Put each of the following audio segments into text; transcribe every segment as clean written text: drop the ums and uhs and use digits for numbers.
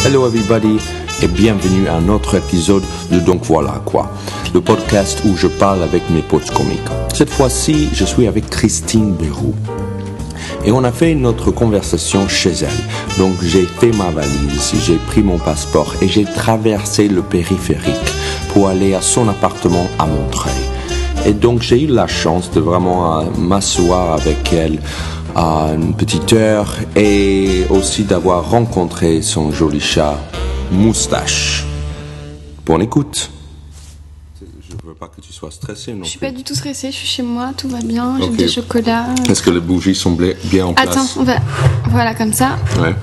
Hello everybody et bienvenue à un autre épisode de Donc Voilà Quoi, le podcast où je parle avec mes potes comiques. Cette fois-ci, je suis avec Christine Béroux. Et on a fait notre conversation chez elle. Donc j'ai fait ma valise, j'ai pris mon passeport et j'ai traversé le périphérique pour aller à son appartement à Montreuil. Et donc j'ai eu la chance de vraiment m'asseoir avec elle à une petite heure et aussi d'avoir rencontré son joli chat Moustache. Bonne écoute. Je veux pas que tu sois stressée non plus. Je suis pas du tout stressée, je suis chez moi, tout va bien, j'ai des chocolats. Est-ce que les bougies sont bien en place? Attends, on va... Voilà, comme ça. Ouais.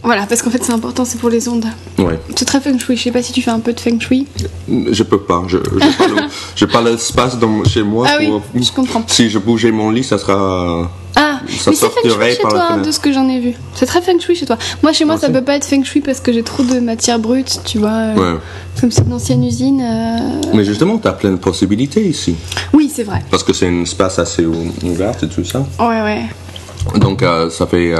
Voilà, parce qu'en fait c'est important, c'est pour les ondes. Ouais. C'est très feng shui, je sais pas si tu fais un peu de feng shui. Je peux pas, j'ai pas l'espace chez moi. Ah pour... oui, je comprends. Si je bougeais mon lit, ça sera... Ah, ça mais c'est feng shui chez toi, de ce que j'en ai vu. C'est très feng shui chez toi. Moi, chez moi, ça peut pas être feng shui parce que j'ai trop de matière brute, tu vois. Ouais. Comme c'est une ancienne usine. Mais justement, t'as plein de possibilités ici. Oui, c'est vrai. Parce que c'est un espace assez ouvert et tout ça. Ouais. Donc, ça fait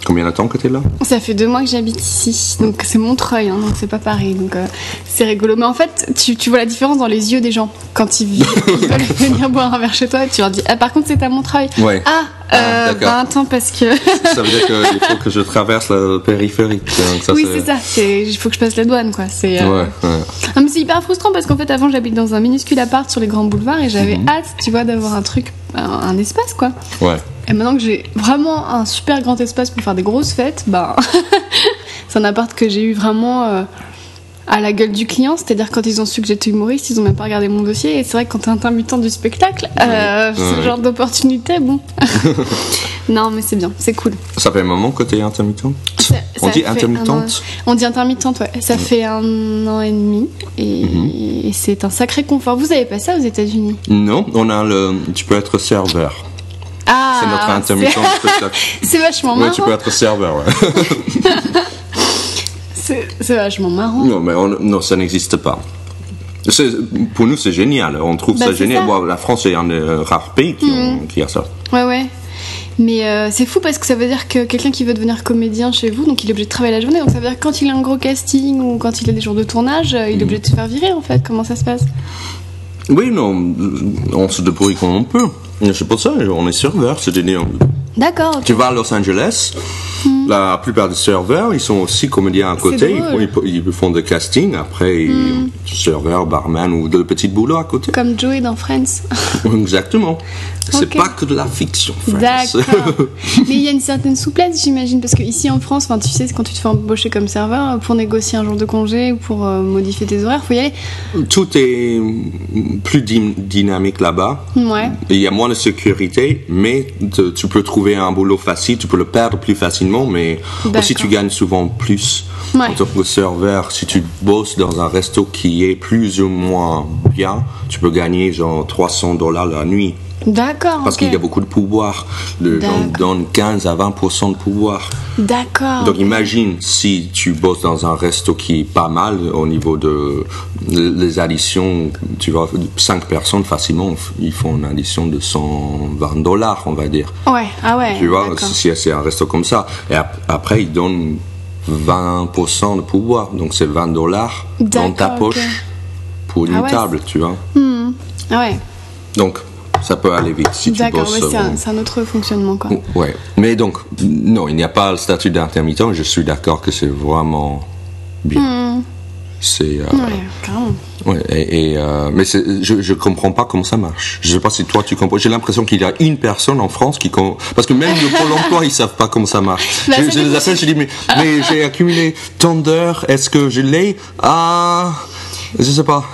combien de temps que t'es là? Ça fait 2 mois que j'habite ici, donc c'est Montreuil, hein, donc c'est pas pareil, donc c'est rigolo. Mais en fait, tu vois la différence dans les yeux des gens quand ils veulent venir boire un verre chez toi, tu leur dis ah par contre c'est à Montreuil. Ouais. Ben attends parce que ça veut dire qu'il faut que je traverse le périphérique. Donc ça, oui c'est ça, il faut que je passe la douane quoi. C'est ouais. Ah, mais c'est hyper frustrant parce qu'en fait avant j'habite dans un minuscule appart sur les grands boulevards et j'avais hâte, tu vois, d'avoir un truc, un espace quoi. Ouais. Et maintenant que j'ai vraiment un super grand espace pour faire des grosses fêtes, bah c'est un appart que j'ai eu vraiment à la gueule du client, c'est-à-dire quand ils ont su que j'étais humoriste, ils ont même pas regardé mon dossier. Et c'est vrai que quand t'es intermittent du spectacle, ce genre d'opportunité, bon. Non mais c'est bien, c'est cool. Ça fait un moment que t'es intermittente? On dit intermittente? On dit intermittente, ouais. Ça fait 1 an et demi et c'est un sacré confort. Vous avez pas ça aux États-Unis? Non, on a tu peux être serveur. Ah, c'est notre intermittent spectacle. C'est vachement marrant. Oui, tu peux être serveur, ouais. c'est vachement marrant. Non, mais non, ça n'existe pas. Pour nous, c'est génial. On trouve ça génial. Bon, la France est un des rares pays qui a ça. Ouais. Mais c'est fou parce que ça veut dire que quelqu'un qui veut devenir comédien chez vous, donc il est obligé de travailler la journée. Donc ça veut dire que quand il a un gros casting ou quand il a des jours de tournage, il est obligé de se faire virer en fait. Comment ça se passe? Oui, non, on se débrouille comme on peut. C'est pour ça, on est serveur, c'est-à-dire... D'accord. Okay. Tu vas à Los Angeles, la plupart des serveurs, ils sont aussi comédiens à côté. Ils font des castings, après, serveurs, barman ou de petits boulots à côté. Comme Joey dans Friends. Exactement. C'est pas que de la fiction, Friends. D'accord. Mais il y a une certaine souplesse, j'imagine, parce qu'ici en France, tu sais, quand tu te fais embaucher comme serveur, pour négocier un jour de congé ou pour modifier tes horaires, faut y aller. Tout est plus dynamique là-bas. Ouais. Il y a moins de sécurité, mais tu peux trouver un boulot facile, tu peux le perdre plus facilement, mais aussi tu gagnes souvent plus. En tant que serveur, si tu bosses dans un resto qui est plus ou moins bien, tu peux gagner genre $300 la nuit. D'accord. Parce qu'il y a beaucoup de pouvoir. Les gens donnent 15 à 20% de pouvoir. D'accord. Donc imagine si tu bosses dans un resto qui est pas mal au niveau de les additions, tu vois, 5 personnes facilement, ils font une addition de $120, on va dire. Ouais, ah ouais. Tu vois, si c'est un resto comme ça. Et après, ils donnent 20% de pouvoir. Donc c'est $20 dans ta poche pour une table, tu vois. Ah ouais. Donc, ça peut aller vite si tu bosses. D'accord, c'est un autre fonctionnement, quoi. Ouais. Mais donc, non, il n'y a pas le statut d'intermittent. Je suis d'accord que c'est vraiment bien. C'est. Ouais, carrément. Ouais, mais je comprends pas comment ça marche. Je sais pas si toi tu comprends. J'ai l'impression qu'il y a une personne en France qui parce que même le Pôle emploi ils savent pas comment ça marche. Je les appelle, je dis mais j'ai accumulé tant d'heures. Est-ce que je l'ai? Je sais pas.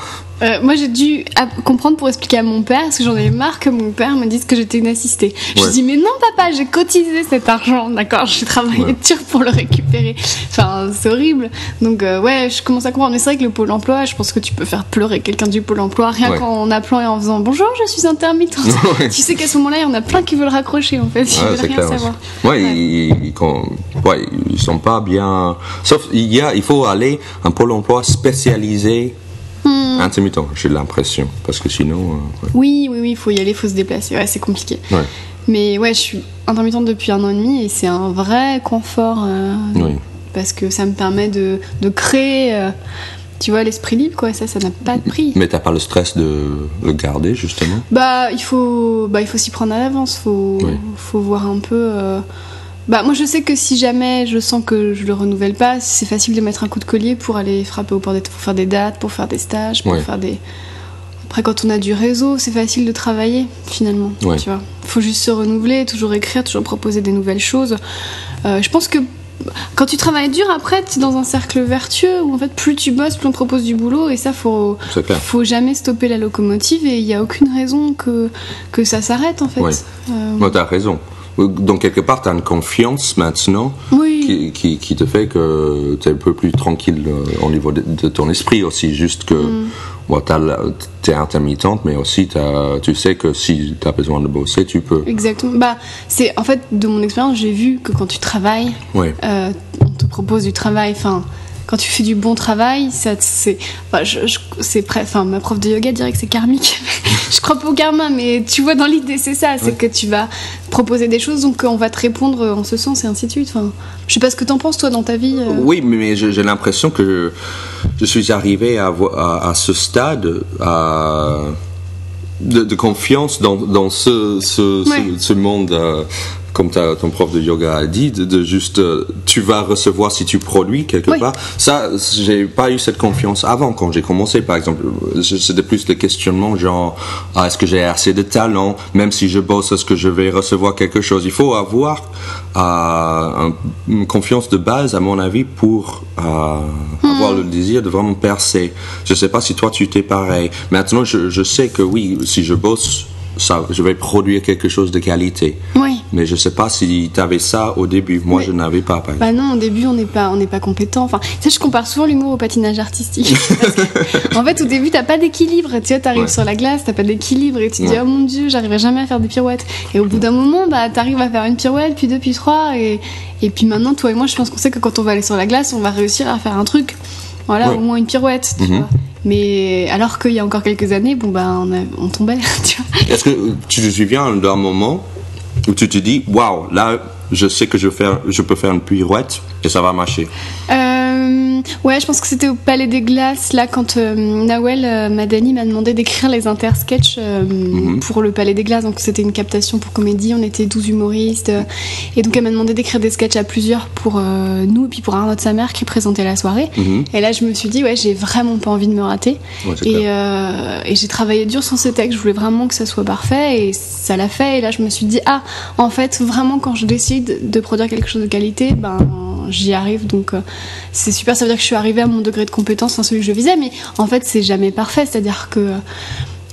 Moi j'ai dû comprendre pour expliquer à mon père, parce que j'en avais marre que mon père me dise que j'étais une assistée. Je dis mais non papa, j'ai cotisé cet argent, d'accord, j'ai travaillé dur pour le récupérer. Enfin c'est horrible. Donc je commence à comprendre. Mais c'est vrai que le Pôle emploi, je pense que tu peux faire pleurer quelqu'un du Pôle emploi rien qu'en appelant et en faisant bonjour, je suis intermittente. Tu sais qu'à ce moment-là il y en a plein qui veulent raccrocher en fait, ils veulent rien savoir. Ils sont pas bien. Sauf il faut aller à un Pôle emploi spécialisé. Intermittent, j'ai l'impression, parce que sinon... Oui, il faut y aller, il faut se déplacer, c'est compliqué. Mais je suis intermittente depuis 1 an et demi et c'est un vrai confort. parce que ça me permet de créer, tu vois, l'esprit libre, quoi. Ça n'a pas de prix. Mais t'as pas le stress de le garder, justement? Il faut s'y prendre à l'avance, faut voir un peu. Moi, je sais que si jamais je sens que je le renouvelle pas, c'est facile de mettre un coup de collier pour aller frapper au port pour faire des dates, pour faire des stages, pour faire des. Après, quand on a du réseau, c'est facile de travailler, finalement. Ouais. Tu vois, faut juste se renouveler, toujours écrire, toujours proposer des nouvelles choses. Je pense que quand tu travailles dur, après, tu es dans un cercle vertueux où en fait, plus tu bosses, plus on te propose du boulot, et ça, faut jamais stopper la locomotive, et il n'y a aucune raison que ça s'arrête, en fait. Ouais. T'as raison. Donc, quelque part, tu as une confiance maintenant qui te fait que tu es un peu plus tranquille au niveau de ton esprit aussi. Juste que tu es intermittente, mais aussi tu sais que si tu as besoin de bosser, tu peux. Exactement. En fait, de mon expérience, j'ai vu que quand tu travailles, on te propose du travail. Enfin, quand tu fais du bon travail, ma prof de yoga dirait que c'est karmique. Je crois pas au karma, mais tu vois, dans l'idée, c'est ça. C'est que tu vas proposer des choses, donc on va te répondre en ce sens, et ainsi de suite. Enfin, je sais pas ce que t'en penses, toi, dans ta vie. Oui, mais j'ai l'impression que je suis arrivé à ce stade de confiance dans ce monde. Comme ton prof de yoga a dit, de juste, tu vas recevoir si tu produis quelque part. Ça, j'ai pas eu cette confiance avant, quand j'ai commencé, par exemple. C'était plus le questionnement, genre, est-ce que j'ai assez de talent? Même si je bosse, est-ce que je vais recevoir quelque chose? Il faut avoir une confiance de base, à mon avis, pour avoir le désir de vraiment percer. Je sais pas si toi, tu t'es pareil. Maintenant, je sais que oui, si je bosse, je vais produire quelque chose de qualité. Oui. Mais je sais pas si tu avais ça au début. Moi, je n'avais pas, par exemple. Non, au début, on n'est pas compétent. Enfin, tu sais, je compare souvent l'humour au patinage artistique. Parce que, en fait, au début, t'as pas d'équilibre. Tu vois, t'arrives sur la glace, t'as pas d'équilibre, et tu te dis, oh mon Dieu, j'arriverai jamais à faire des pirouettes. Et au bout d'un moment, t'arrives à faire une pirouette, puis deux, puis trois, et puis maintenant, toi et moi, je pense qu'on sait que quand on va aller sur la glace, on va réussir à faire un truc. Voilà, au moins une pirouette, tu vois. Mais alors qu'il y a encore quelques années, on tombait, tu vois. Est-ce que tu te souviens d'un moment où tu te dis, waouh, là, je sais que je peux faire une pirouette et ça va marcher? Ouais, je pense que c'était au Palais des Glaces, là, quand Nawel Madani m'a demandé d'écrire les intersketchs pour le Palais des Glaces. Donc c'était une captation pour comédie, on était 12 humoristes. Et donc elle m'a demandé d'écrire des sketchs à plusieurs pour nous, et puis pour Arnaud de sa mère qui présentait la soirée. Et là, je me suis dit, j'ai vraiment pas envie de me rater. Et j'ai travaillé dur sur ce texte, je voulais vraiment que ça soit parfait, et ça l'a fait. Et là, je me suis dit, en fait, vraiment, quand je décide de produire quelque chose de qualité, j'y arrive, donc c'est super. Ça veut dire que je suis arrivée à mon degré de compétence, celui que je visais, mais en fait c'est jamais parfait, c'est-à-dire que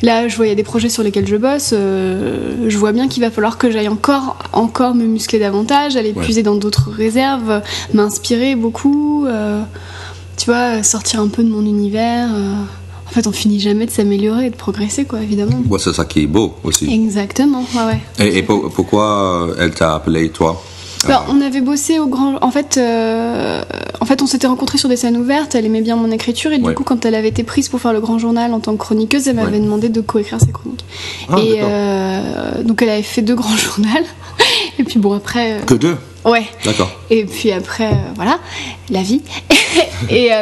là je vois, il y a des projets sur lesquels je bosse, je vois bien qu'il va falloir que j'aille encore me muscler davantage, aller puiser dans d'autres réserves, m'inspirer beaucoup, tu vois, sortir un peu de mon univers. En fait, on finit jamais de s'améliorer et de progresser, quoi, évidemment. C'est ça qui est beau aussi. Exactement, ouais. Et pourquoi elle t'a appelé, toi? On avait bossé au Grand... En fait, on s'était rencontrés sur des scènes ouvertes, elle aimait bien mon écriture, et du coup, quand elle avait été prise pour faire le Grand Journal en tant que chroniqueuse, elle m'avait demandé de coécrire ses chroniques. Donc elle avait fait 2 Grands Journaux, et puis après... Que 2? Ouais. D'accord. Et puis après, voilà, la vie.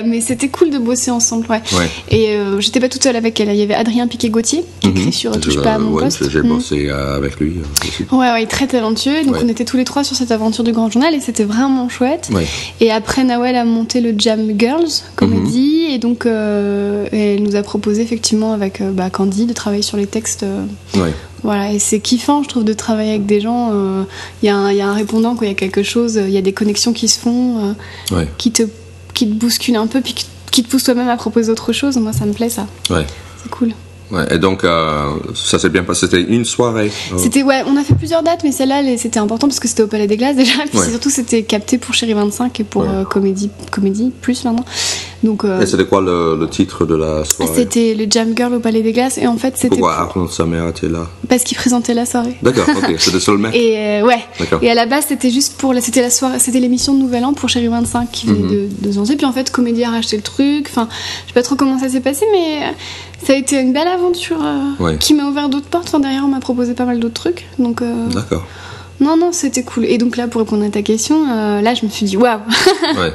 Mais c'était cool de bosser ensemble, ouais. Et j'étais pas toute seule avec elle. Il y avait Adrien Piquet-Gauthier qui écrit sur Touche pas à mon poste. J'ai bossé avec lui aussi. Ouais, très talentueux. Donc on était tous les 3 sur cette aventure du Grand Journal, et c'était vraiment chouette. Et après, Nawel a monté le Jam Girls comédie, et donc elle nous a proposé effectivement avec Candy de travailler sur les textes. Voilà, et c'est kiffant, je trouve, de travailler avec des gens. Il y a un répondant, quand il y a quelque chose, il y a des connexions qui se font, qui te bousculent un peu, puis qui te poussent toi-même à proposer autre chose. Moi, ça me plaît, ça. C'est cool. Et donc, ça s'est bien passé. C'était une soirée. On a fait plusieurs dates, mais celle-là, c'était important parce que c'était au Palais des Glaces déjà. Puis surtout, c'était capté pour Chérie 25 et pour Comédie Plus maintenant. Donc, et c'était quoi le titre de la soirée? C'était le Jam Girl au Palais des Glaces, et en fait c'était... Pourquoi Arnaud de sa mère était là? Parce qu'il présentait la soirée. D'accord, ok, c'était le seul mec. Et et à la base c'était juste c'était la soirée, c'était l'émission de Nouvel An pour Chérie 25 qui venait de se lancer, puis en fait Comédie a racheté le truc, enfin je sais pas trop comment ça s'est passé, mais ça a été une belle aventure qui m'a ouvert d'autres portes. Enfin, derrière on m'a proposé pas mal d'autres trucs, donc d'accord. Non, c'était cool. Et donc là, pour répondre à ta question, là, je me suis dit, waouh. Ouais.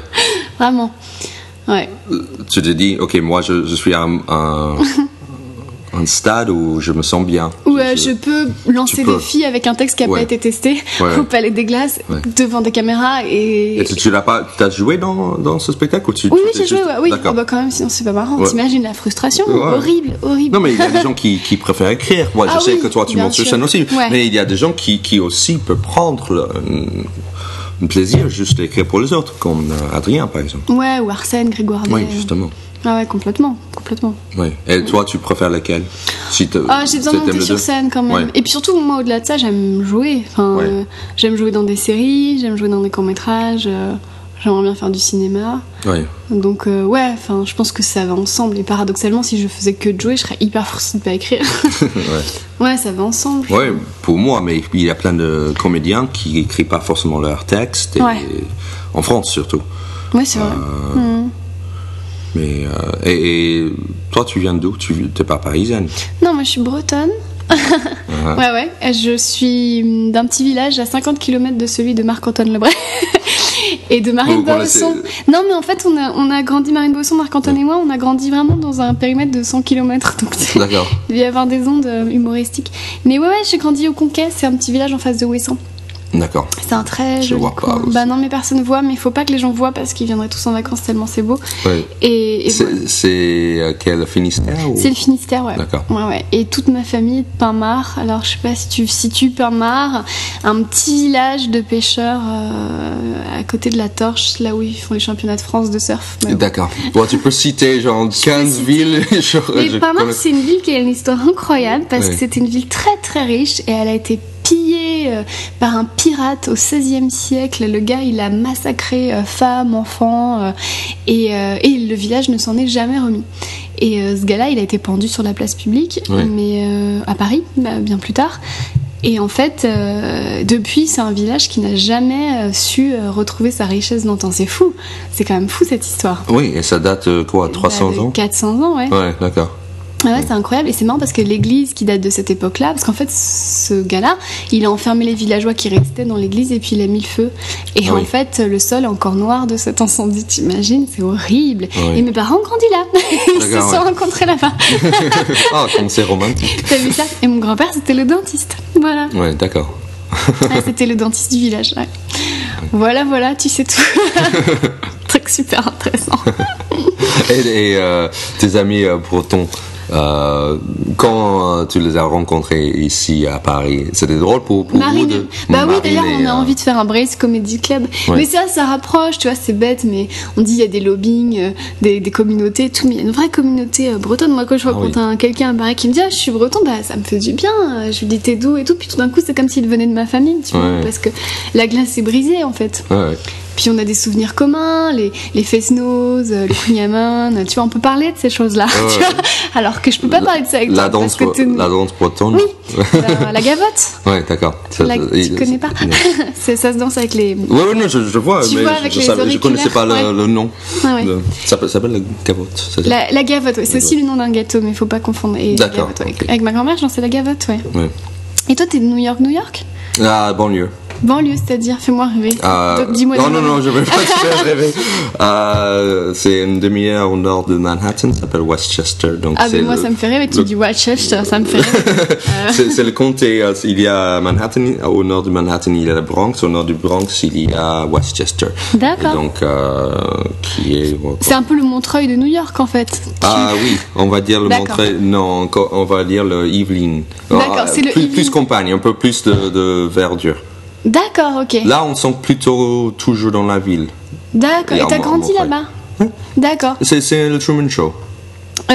Vraiment. Ouais. Tu te dis, ok, moi, je suis à un stade où je me sens bien. Où je peux lancer des filles avec un texte qui n'a pas été testé au Palais des Glaces, devant des caméras. Et tu l'as pas, t'as joué dans ce spectacle ou Oui, j'ai joué, oui. Oh, bah, quand même, sinon c'est pas marrant. T'imagines la frustration, horrible. Non, mais il y a des gens qui préfèrent écrire. Moi, je sais que toi, tu montes sur scène aussi. Mais il y a des gens qui aussi peuvent prendre un plaisir juste d'écrire pour les autres, comme Adrien, par exemple. Ouais, ou Arsène, Grégoire. Oui, justement. Ah ouais, complètement. Oui. Et toi, tu préfères lequel? J'ai besoin de monter sur scène quand même. Ouais. Et puis surtout, moi, au-delà de ça, j'aime jouer. Enfin, j'aime jouer dans des séries, j'aime jouer dans des courts-métrages. J'aimerais bien faire du cinéma. Ouais. Donc, je pense que ça va ensemble. Et paradoxalement, si je faisais que de jouer, je serais hyper frustrée de pas écrire. Ouais, ça va ensemble. Ouais, pour moi, mais il y a plein de comédiens qui n'écrivent pas forcément leurs textes. En France, surtout. Ouais, c'est vrai. Mais, et toi, tu viens d'où? Tu n'es pas parisienne? Non, moi je suis bretonne. Ouais. Je suis d'un petit village à 50 km de celui de Marc-Antoine Lebray et de Marine Bausson. Non, mais en fait, on a grandi, Marine Bausson, Marc-Antoine et moi, on a grandi vraiment dans un périmètre de 100 km. Donc, d'accord. Il devait y avoir des ondes humoristiques. Mais ouais, j'ai grandi au Conquet, c'est un petit village en face de Ouessant. D'accord. C'est un très joli coin. Bah non, mais personne ne voit, mais il faut pas que les gens voient parce qu'ils viendraient tous en vacances tellement c'est beau. Ouais. Et c'est quel Finistère ou... C'est le Finistère, ouais. D'accord. Ouais. Et toute ma famille est de Pinmar. Alors je sais pas si tu situes Pinmar, un petit village de pêcheurs à côté de la Torche, là où ils font les championnats de France de surf. D'accord. Bon, tu peux citer genre 15 villes. Mais Pinmar, c'est une ville qui a une histoire incroyable parce que c'était une ville très très riche et elle a été pillé par un pirate au XVIe siècle. Le gars, il a massacré femmes, enfants, et le village ne s'en est jamais remis. Et ce gars-là, il a été pendu sur la place publique, mais à Paris, bien plus tard. Et en fait, depuis, c'est un village qui n'a jamais su retrouver sa richesse d'antan. C'est fou. C'est quand même fou, cette histoire. Oui, et ça date quoi, 300 ans 400 ans, ouais. Ouais, d'accord. Ouais, c'est incroyable et c'est marrant parce que l'église qui date de cette époque-là, parce qu'en fait ce gars-là, il a enfermé les villageois qui restaient dans l'église et puis il a mis le feu. Et en fait, le sol est encore noir de cet incendie, t'imagines, c'est horrible. Et mes parents ont grandi là, ils se sont rencontrés là-bas. Ah, comme c'est romantique. T'as vu ça? Et mon grand-père, c'était le dentiste, voilà. Ouais, d'accord. C'était le dentiste du village, ouais. Voilà, tu sais tout. Truc super intéressant. Et tes amis bretons, quand tu les as rencontrés ici à Paris, c'était drôle pour Marine. vous Bah oui, d'ailleurs on a envie de faire un Brace Comedy Club. Mais ça rapproche, tu vois, c'est bête, mais on dit il y a des lobbying, des communautés, tout, mais il y a une vraie communauté bretonne. Moi quand je rencontre quelqu'un à Paris qui me dit je suis breton, bah ça me fait du bien. Je lui dis t'es d'où et tout, puis tout d'un coup c'est comme s'il venait de ma famille, tu vois, parce que la glace est brisée en fait. Puis on a des souvenirs communs, les face-nose, les kunyaman, tu vois, on peut parler de ces choses-là, tu vois, alors que je peux pas parler de ça avec toi. La danse bretonne. Oui, la gavotte. Ouais, d'accord. Tu connais pas? Ça se danse avec les... Oui, non, je vois, tu mais vois, avec je connaissais pas le nom. Ah, ouais. Ça s'appelle la gavotte. La gavotte, c'est aussi le nom d'un gâteau, mais il faut pas confondre. Et d'accord. Avec ma grand-mère, j'en sais la gavotte, ouais. Et toi, t'es de New York? Ah, banlieue. Banlieue, c'est-à-dire, fais-moi rêver. Dis-moi. Non, je vais pas te faire rêver. C'est une demi-heure au nord de Manhattan, ça s'appelle Westchester. Donc mais moi, ça me fait rêver. Tu dis Westchester, ça me fait rêver. C'est le comté. Il y a Manhattan, au nord de Manhattan, il y a le Bronx. Au nord du Bronx, il y a Westchester. D'accord. Et donc, qui est. C'est un peu le Montreuil de New York, en fait. Oui, on va dire le Montreuil. Non, on va dire le Yvelines. D'accord, c'est le Yvelines. Plus campagne, un peu plus de verdure. D'accord, ok. Là, on sent plutôt toujours dans la ville. D'accord. Et t'as grandi là-bas? D'accord. C'est le Truman Show.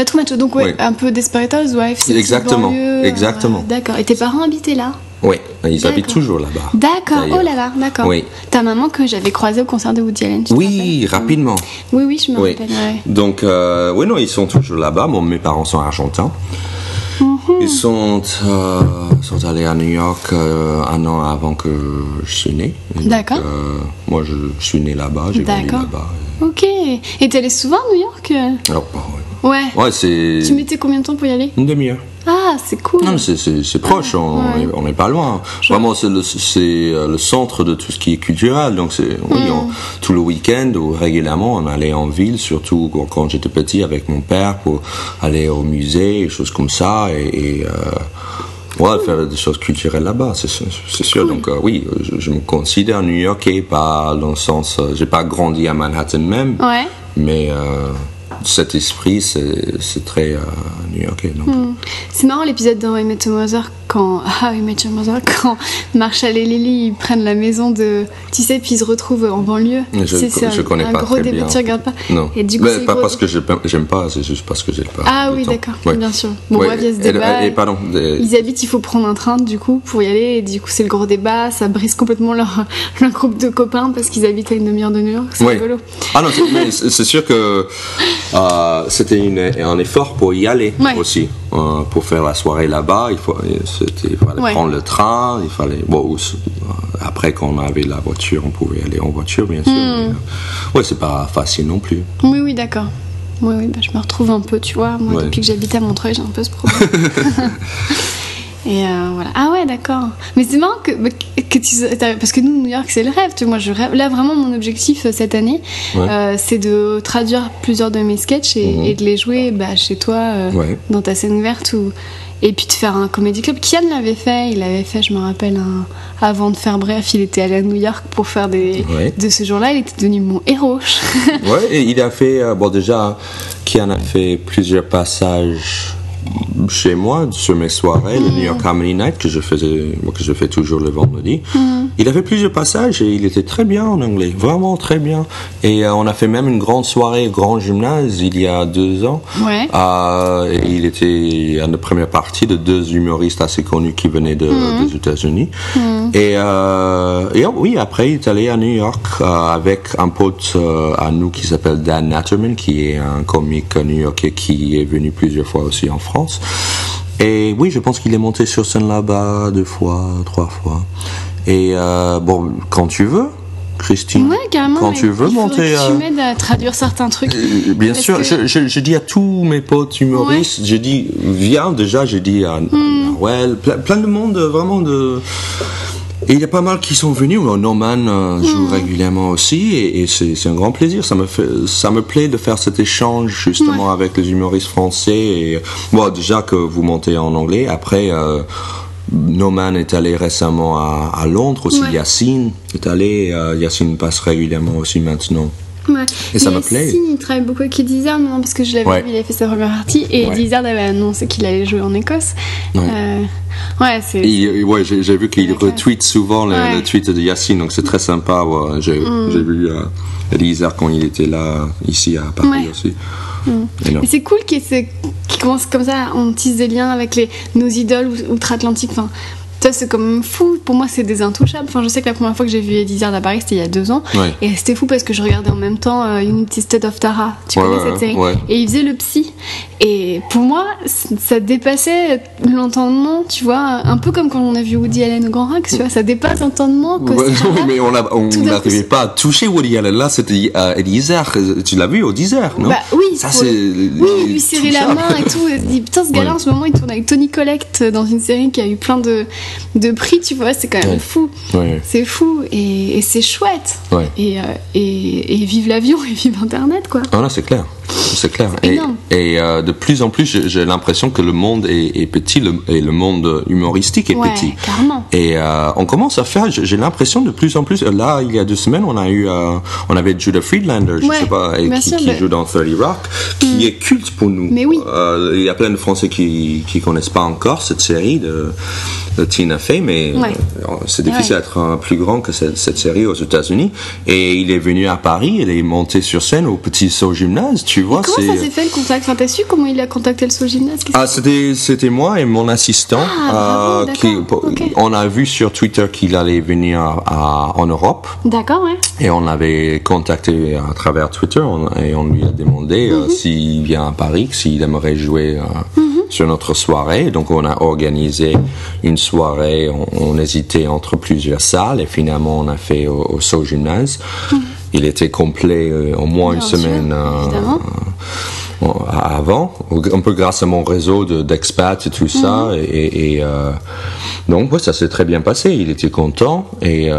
Truman Show, donc un peu Desperate Housewives. Exactement. Exactement. D'accord. Et tes parents habitaient là? Oui, ils habitent toujours là-bas. D'accord. Oh là là, d'accord. Oui. Ta maman que j'avais croisée au concert de Woody Allen. Oui, rapidement. Oui, je me rappelle. Ouais. Donc, non, ils sont toujours là-bas. Mes parents sont argentins. Ils sont allés à New York un an avant que je suis né. D'accord. Donc, moi, je suis né là-bas, j'ai grandi là-bas. Ok. Et t'es allé souvent à New York? Alors, Ouais. Ouais, c'est... Tu mettais combien de temps pour y aller? Une demi-heure. Ah, c'est cool. Non, mais c'est proche, on n'est pas loin. Vraiment, c'est le centre de tout ce qui est culturel. Donc, tout le week-end, ou régulièrement, on allait en ville, surtout quand j'étais petit avec mon père, pour aller au musée, des choses comme ça, et faire des choses culturelles là-bas, c'est sûr. Cool. Donc, oui, je me considère New-Yorkais, pas dans le sens... j'ai pas grandi à Manhattan même, mais... cet esprit, c'est très new-yorkais. C'est marrant l'épisode dans How I Met Your Mother quand Marshall et Lily ils prennent la maison de... Tu sais, puis ils se retrouvent en banlieue. Je connais pas très bien. Tu regardes pas? Non. Et du coup, mais pas parce que j'aime pas, c'est juste parce que j'ai pas. Ah oui, d'accord, bien sûr. Bon, bref, il y a ce débat. Ils habitent, il faut prendre un train du coup pour y aller. Et du coup, c'est le gros débat. Ça brise complètement leur groupe de copains parce qu'ils habitent à une demi-heure de New York. C'est rigolo. Ah non, mais c'est sûr que c'était un effort pour y aller aussi. Pour faire la soirée là-bas, il fallait prendre le train, il fallait... Bon, après, quand on avait la voiture, on pouvait aller en voiture, bien sûr. Mais, c'est pas facile non plus. Oui, d'accord. Oui, bah, je me retrouve un peu, tu vois. Moi, depuis que j'habite à Montreuil, j'ai un peu ce problème. Et voilà. Ah ouais, d'accord. Mais c'est marrant que parce que nous, New York, c'est le rêve. Tu vois, moi, je rêve. Là, vraiment, mon objectif cette année, c'est de traduire plusieurs de mes sketchs et de les jouer chez toi, dans ta scène ouverte. Et puis de faire un comedy club. Kian l'avait fait. Il avait fait, je me rappelle, avant de faire Bref, il était allé à New York pour faire de ce jour-là. Il était devenu mon héros. Et il a fait... déjà, Kian a fait plusieurs passages... chez moi, sur mes soirées, le New York Comedy Night que je fais toujours le vendredi. Il a fait plusieurs passages et il était très bien en anglais, vraiment très bien. Et on a fait même une grande soirée au Grand Gymnase il y a 2 ans. Et il était à la première partie de 2 humoristes assez connus qui venaient des États-Unis. Et oui, après il est allé à New York avec un pote à nous qui s'appelle Dan Natterman, qui est un comique new-yorkais qui est venu plusieurs fois aussi en France. Et oui, je pense qu'il est monté sur scène là-bas 2 fois, 3 fois. Et quand tu veux, Christine, quand tu veux monter... Tu m'aides à traduire certains trucs. Bien sûr, je dis à tous mes potes humoristes, je dis, viens déjà, j'ai dit à Noël, plein de monde, vraiment de... Et il y a pas mal qui sont venus. Norman joue régulièrement aussi, et c'est un grand plaisir. Ça me plaît de faire cet échange justement avec les humoristes français. Et déjà que vous montez en anglais. Après, Norman est allé récemment à Londres aussi. Yacine est allé. Yacine passe régulièrement aussi maintenant. Et ça me plaît. Yacine, il travaille beaucoup avec Eddie Izzard maintenant, parce que je l'avais vu, il avait fait sa première partie, et Eddie Izzard avait annoncé qu'il allait jouer en Écosse. J'ai vu qu'il retweet souvent le tweet de Yacine, donc c'est très sympa. J'ai vu Eddie Izzard quand il était là, ici à Paris aussi. Et c'est cool qu'il commence comme ça, on tisse des liens avec nos idoles outre-Atlantique. Enfin, ça, c'est quand même fou. Pour moi, c'est des intouchables. Enfin, je sais que la première fois que j'ai vu Eddie Izzard à Paris, c'était il y a 2 ans. Et c'était fou parce que je regardais en même temps United States of Tara. Tu connais cette série? Et il faisait le psy. Et pour moi, ça dépassait l'entendement, tu vois. Un peu comme quand on a vu Woody Allen au Grand Rex, tu vois. Ça dépasse l'entendement. Mais on n'arrivait pas à toucher Woody Allen. Là, c'était Eddie Izzard. Tu l'as vu au 10h, non? Oui. Ça, c'est... Oui, lui serrer la main et tout. Il dit, putain, ce gars-là, en ce moment, il tourne avec Tony Collette dans une série qui a eu plein de prix, tu vois, c'est quand même fou. C'est fou et c'est chouette. Et vive l'avion et vive Internet, quoi. Ah là, c'est clair. Et de plus en plus, j'ai l'impression que le monde est petit et le monde humoristique est petit. Carrément. Et on commence à faire, j'ai l'impression de plus en plus. Là, il y a 2 semaines, on avait Judah Friedlander, je sais pas, qui joue dans 30 Rock, qui est culte pour nous. Mais oui. Il y a plein de Français qui connaissent pas encore cette série de Tina Fey, mais c'est difficile d'être plus grand que cette série aux États-Unis. Et il est venu à Paris, il est monté sur scène au Petit Saut Gymnase, tu vois. Comment ça s'est fait le contact? Enfin, t'as su comment il a contacté le Saut Gymnase? C'était moi et mon assistant. On a vu sur Twitter qu'il allait venir en Europe. D'accord, Et on l'avait contacté à travers Twitter et on lui a demandé s'il vient à Paris, s'il aimerait jouer sur notre soirée. Donc on a organisé une soirée, on hésitait entre plusieurs salles et finalement on a fait au Saut Gymnase. Il était complet au moins une semaine. avant, un peu grâce à mon réseau d'expats et tout ça. Donc, ça s'est très bien passé. Il était content et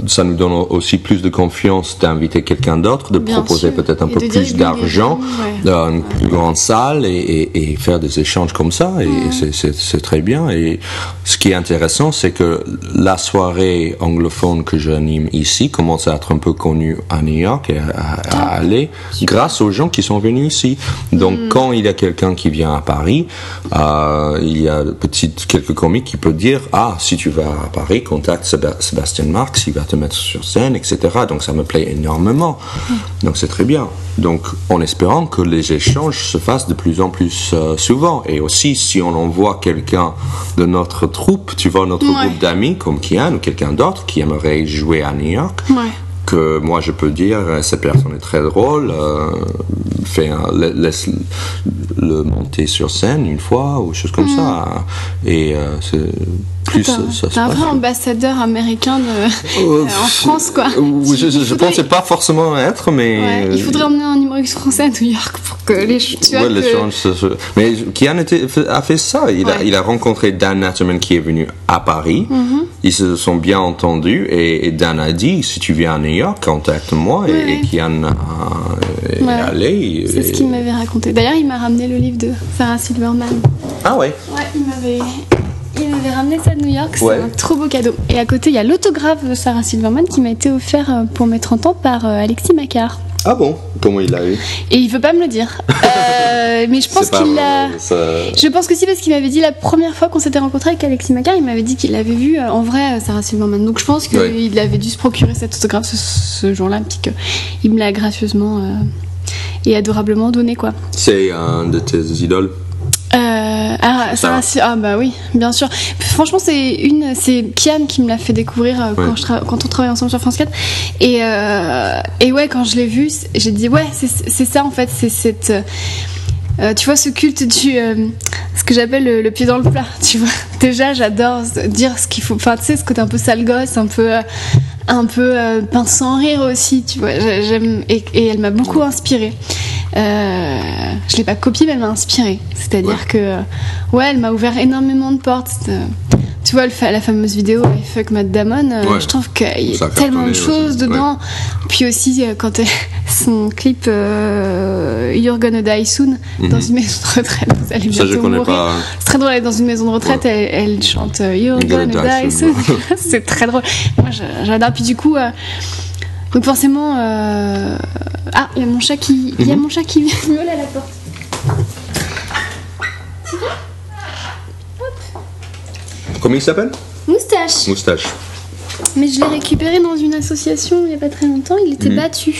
ça nous donne aussi plus de confiance d'inviter quelqu'un d'autre, de proposer peut-être un peu plus d'argent, une plus grande salle et faire des échanges comme ça. Et c'est très bien. Et ce qui est intéressant, c'est que la soirée anglophone que j'anime ici commence à être un peu connue à New York et à aller grâce aux gens qui sont venus ici. Donc, quand il y a quelqu'un qui vient à Paris, il y a quelques comiques qui peuvent dire si tu vas à Paris, contacte Sébastien Marx, il va te mettre sur scène, etc. Donc, ça me plaît énormément. Donc, c'est très bien. Donc, en espérant que les échanges se fassent de plus en plus souvent. Et aussi, si on envoie quelqu'un de notre troupe, tu vois, notre groupe d'amis, comme Kian ou quelqu'un d'autre qui aimerait jouer à New York, que moi je peux dire cette personne est très drôle, laisse le monter sur scène une fois ou chose comme ça, et c'est plus t'es un vrai ambassadeur américain en France, quoi. Je pensais pas forcément être, mais il faudrait emmener un humoriste français à New York pour que les mais Kian a fait ça. Il a rencontré Dan Natterman qui est venu à Paris. Ils se sont bien entendus et Dan a dit si tu viens à New York, contacte-moi. Et Kian est allé. C'est ce qu'il m'avait raconté. D'ailleurs, il m'a ramené le livre de Sarah Silverman. Ah ouais. Ouais, il m'avait ramené ça de New York, c'est un trop beau cadeau. Et à côté, il y a l'autographe de Sarah Silverman qui m'a été offert pour mes 30 ans par Alexis Macquart. Ah bon? Comment il l'a eu? Et il veut pas me le dire. Mais je pense qu'il l'a. Je pense que si, parce qu'il m'avait dit la première fois qu'on s'était rencontrés avec Alexis Macquart, il m'avait dit qu'il l'avait vu en vrai, Sarah Silverman. Donc je pense qu'il avait dû se procurer cet autographe ce jour-là, puis qu'il me l'a gracieusement et adorablement donné, quoi. C'est un de tes idoles? Bah oui, bien sûr. Franchement, c'est Kian qui me l'a fait découvrir quand on travaillait ensemble sur France 4. Et ouais, quand je l'ai vu, j'ai dit c'est ça en fait, c'est cette tu vois, ce culte du ce que j'appelle le pied dans le plat, tu vois. Déjà, j'adore dire ce qu'il faut, enfin tu sais, ce côté un peu sale gosse, un peu pince sans rire aussi, tu vois. J'aime, et elle m'a beaucoup inspirée. Je l'ai pas copiée, mais elle m'a inspirée. C'est-à-dire que elle m'a ouvert énormément de portes. Tu vois, la fameuse vidéo I Fuck Matt Damon, je trouve qu'il y a tellement de choses dedans. Puis aussi, quand son clip You're Gonna Die Soon, dans une maison de retraite, vous allez bientôt mourir. Pas. C'est très drôle, elle est dans une maison de retraite, elle chante You're Gonna Die Soon. C'est très drôle. Moi, j'adore. Puis du coup, donc forcément, il y a mon chat qui vient miauler à la porte. Tu vois ? Comment il s'appelle ? Moustache. Mais je l'ai récupéré dans une association il n'y a pas très longtemps, il était battu.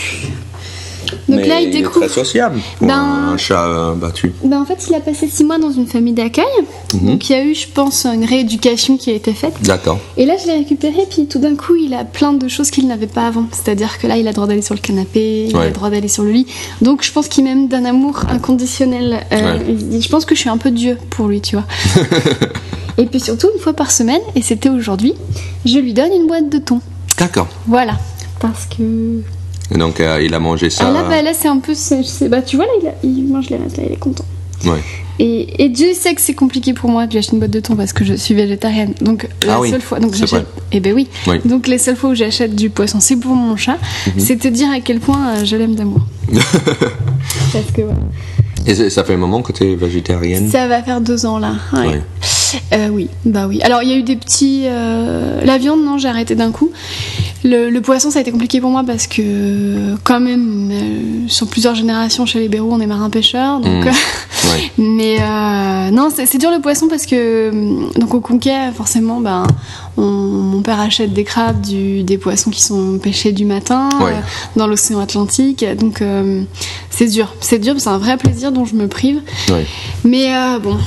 Donc mais là, il découvre. est très sociable pour un chat battu. En fait, il a passé 6 mois dans une famille d'accueil. Donc il y a eu, je pense, une rééducation qui a été faite. D'accord. Et là, je l'ai récupéré, puis tout d'un coup, il a plein de choses qu'il n'avait pas avant. C'est-à-dire que là, il a le droit d'aller sur le canapé, il a le droit d'aller sur le lit. Donc je pense qu'il m'aime d'un amour inconditionnel. Je pense que je suis un peu Dieu pour lui, tu vois. Et puis surtout, une fois par semaine, et c'était aujourd'hui, je lui donne une boîte de thon. D'accord. Voilà. Parce que... Et donc, il a mangé ça. Là, c'est un peu. Tu vois, là, il mange les restes, là, il est content. Ouais. Et Dieu sait que c'est compliqué pour moi de lui acheter une boîte de thon parce que je suis végétarienne. Donc, la seule fois. Donc, j'achète. Eh ben oui. Donc, les seules fois où j'achète du poisson, c'est pour mon chat. C'est te dire à quel point je l'aime d'amour. Parce que, voilà. Et ça fait un moment que tu es végétarienne ? Ça va faire 2 ans, là. Ouais. Oui. Alors, il y a eu des petits. La viande, non, j'ai arrêté d'un coup. Le poisson, ça a été compliqué pour moi parce que, quand même, sur plusieurs générations chez les Bérou, on est marins-pêcheurs. Donc, mais non, c'est dur le poisson parce que, donc au Conquet, forcément, mon père achète des crabes, des poissons qui sont pêchés du matin dans l'océan Atlantique. Donc, c'est dur. C'est un vrai plaisir dont je me prive. Mais bon.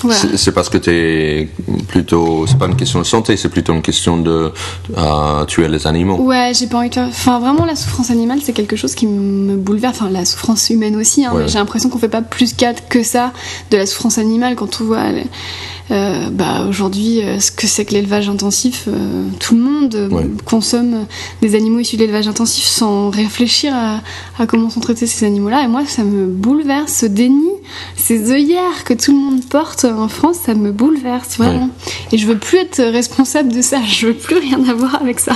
Voilà. C'est parce que t'es plutôt... C'est pas une question de santé, c'est plutôt une question de tuer les animaux. Ouais, j'ai pas envie de faire... Enfin, vraiment, la souffrance animale, c'est quelque chose qui me bouleverse. Enfin, la souffrance humaine aussi, hein, mais j'ai l'impression qu'on fait pas plus que ça de la souffrance animale quand on voit aujourd'hui, ce que c'est que l'élevage intensif, tout le monde consomme des animaux issus de l'élevage intensif sans réfléchir à comment sont traités ces animaux-là. Et moi, ça me bouleverse, ce déni, ces œillères que tout le monde porte en France, ça me bouleverse vraiment. Et je veux plus être responsable de ça, je veux plus rien avoir avec ça.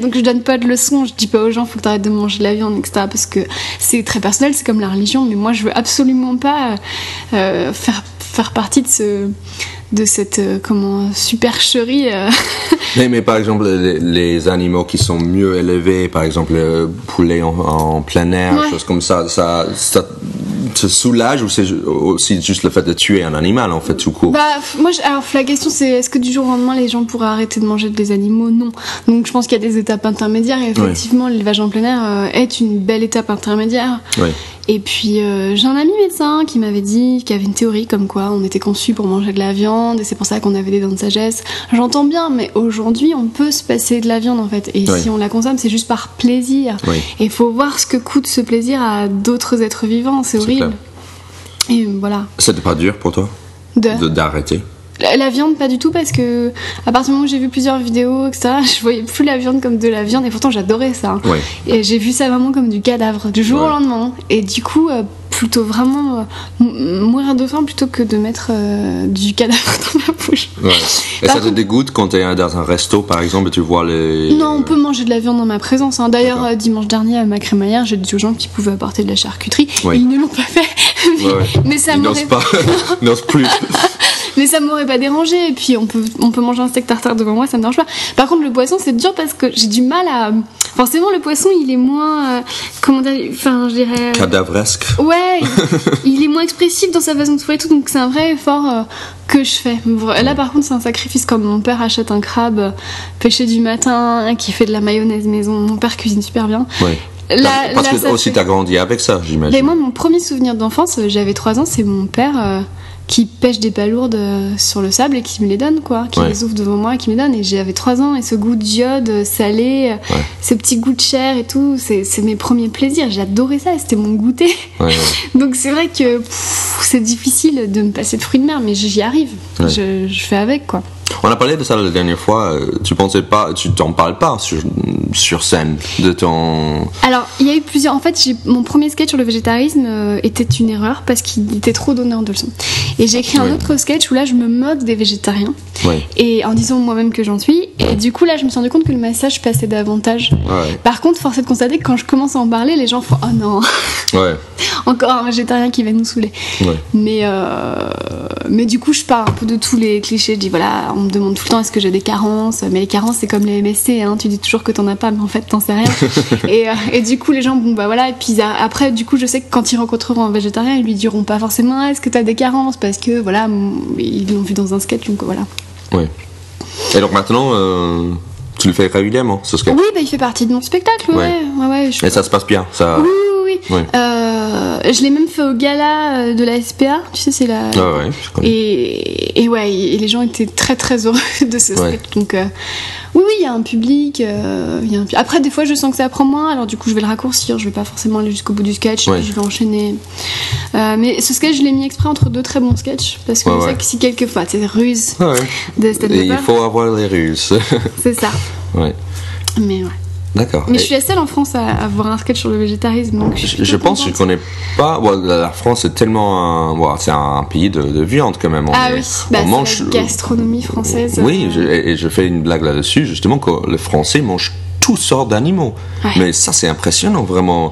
Donc je donne pas de leçons, je dis pas aux gens faut que t'arrêtes de manger de la viande, etc. Parce que c'est très personnel, c'est comme la religion, mais moi je veux absolument pas faire partie de cette supercherie. Mais par exemple, les animaux qui sont mieux élevés, par exemple le poulet en plein air, choses comme ça te soulage, ou c'est aussi juste le fait de tuer un animal en fait tout court? Alors la question c'est est-ce que du jour au lendemain les gens pourraient arrêter de manger des animaux? Non. Donc je pense qu'il y a des étapes intermédiaires et effectivement l'élevage en plein air est une belle étape intermédiaire. Et puis j'ai un ami médecin qui m'avait dit qu'il y avait une théorie comme quoi on était conçu pour manger de la viande et c'est pour ça qu'on avait des dents de sagesse. J'entends bien, mais aujourd'hui on peut se passer de la viande en fait. Et si on la consomme, c'est juste par plaisir. Et il faut voir ce que coûte ce plaisir à d'autres êtres vivants, c'est horrible. Et voilà. C'était pas dur pour toi d'arrêter? La viande, pas du tout, parce que à partir du moment où j'ai vu plusieurs vidéos, etc., je voyais plus la viande comme de la viande, et pourtant j'adorais ça. Et j'ai vu ça vraiment comme du cadavre, du jour au lendemain. Et du coup, plutôt vraiment mourir de faim plutôt que de mettre du cadavre dans ma bouche. Et ça te dégoûte quand t'es dans un resto, par exemple, et tu vois les... Non, on peut manger de la viande dans ma présence. D'ailleurs, dimanche dernier, à ma crémaillère, j'ai dit aux gens qui pouvaient apporter de la charcuterie, et ils ne l'ont pas fait. Mais ça m'aurait... Ils n'osent plus. Mais ça m'aurait pas dérangé. Et puis on peut manger un steak tartare devant moi, ça me dérange pas. Par contre, le poisson, c'est dur parce que j'ai du mal à... Forcément, le poisson, il est moins... comment dire... Enfin, je dirais... cadavresque. Ouais, il est moins expressif dans sa façon de faire et tout. Donc c'est un vrai effort que je fais. Là, par contre, c'est un sacrifice. Comme mon père achète un crabe pêché du matin, qui fait de la mayonnaise maison. Mon père cuisine super bien. Parce que aussi t'as grandi avec ça, j'imagine. Mais moi, mon premier souvenir d'enfance, j'avais 3 ans, c'est mon père... qui pêche des palourdes sur le sable et qui me les donne, quoi, qui les ouvre devant moi et qui me les donne. Et j'avais 3 ans et ce goût d'iode salé, ce petit goût de chair et tout, c'est mes premiers plaisirs. J'adorais ça, c'était mon goûter. Donc c'est vrai que c'est difficile de me passer de fruits de mer, mais j'y arrive. Je fais avec, quoi. On a parlé de ça la dernière fois. Tu t'en parles pas sur scène de ton... Alors, il y a eu plusieurs... En fait, mon premier sketch sur le végétarisme était une erreur parce qu'il était trop donneur de leçons. Et j'ai écrit un autre sketch où là, je me moque des végétariens. Et en disant moi-même que j'en suis. Et du coup, là, je me suis rendu compte que le message passait davantage. Par contre, force est de constater que quand je commence à en parler, les gens font « Oh non encore un végétarien qui va nous saouler. Mais du coup, je pars un peu de tous les clichés. Je dis voilà, on me demande tout le temps est-ce que j'ai des carences, mais les carences c'est comme les MSC, hein, tu dis toujours que t'en as pas, mais en fait t'en sais rien. Et du coup, les gens, bon bah voilà, et puis après, du coup, je sais que quand ils rencontreront un végétarien, ils lui diront pas forcément est-ce que t'as des carences, parce que voilà, ils l'ont vu dans un sketch, donc voilà. Et donc maintenant, tu le fais régulièrement, ce sketch? Oui, bah il fait partie de mon spectacle, Et ça se passe bien, ça... Oui. Je l'ai même fait au gala de la SPA, tu sais, c'est la... je connais. Et les gens étaient très très heureux de ce sketch, donc oui, il y a un public, après des fois je sens que ça prend moins, alors du coup je vais le raccourcir, je vais pas forcément aller jusqu'au bout du sketch, puis je vais enchaîner. Mais ce sketch, je l'ai mis exprès entre 2 très bons sketchs, parce que je sais que si quelquefois, c'est ruse de stand-upper. Il faut avoir les ruses. C'est ça. Mais D'accord. Mais je suis la seule en France à avoir un sketch sur le végétarisme, donc je pense que je connais pas. La France est tellement c'est un pays de viande quand même. On mange la gastronomie française. Oui, et je fais une blague là-dessus, justement, que les Français mangent toutes sortes d'animaux. Mais ça, c'est impressionnant, vraiment.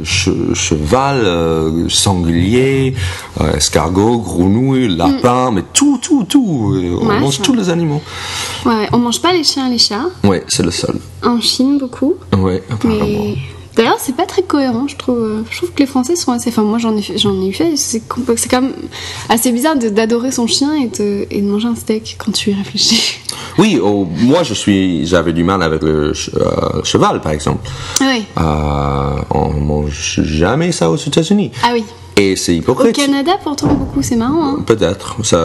Cheval, sanglier, escargot, grenouille, lapin, mais tout. On mange tous les animaux. On mange pas les chiens et les chats. C'est le seul. En Chine, beaucoup. Apparemment. Mais... D'ailleurs, c'est pas très cohérent, je trouve. Je trouve que les Français sont assez... Enfin, moi, j'en ai eu fait. C'est quand même assez bizarre d'adorer son chien et de manger un steak quand tu y réfléchis. Oui, moi, j'avais du mal avec le cheval, par exemple. On mange jamais ça aux États-Unis. Et c'est hypocrite. Au Canada, pourtant, beaucoup, c'est marrant. Hein. Peut-être. Ça,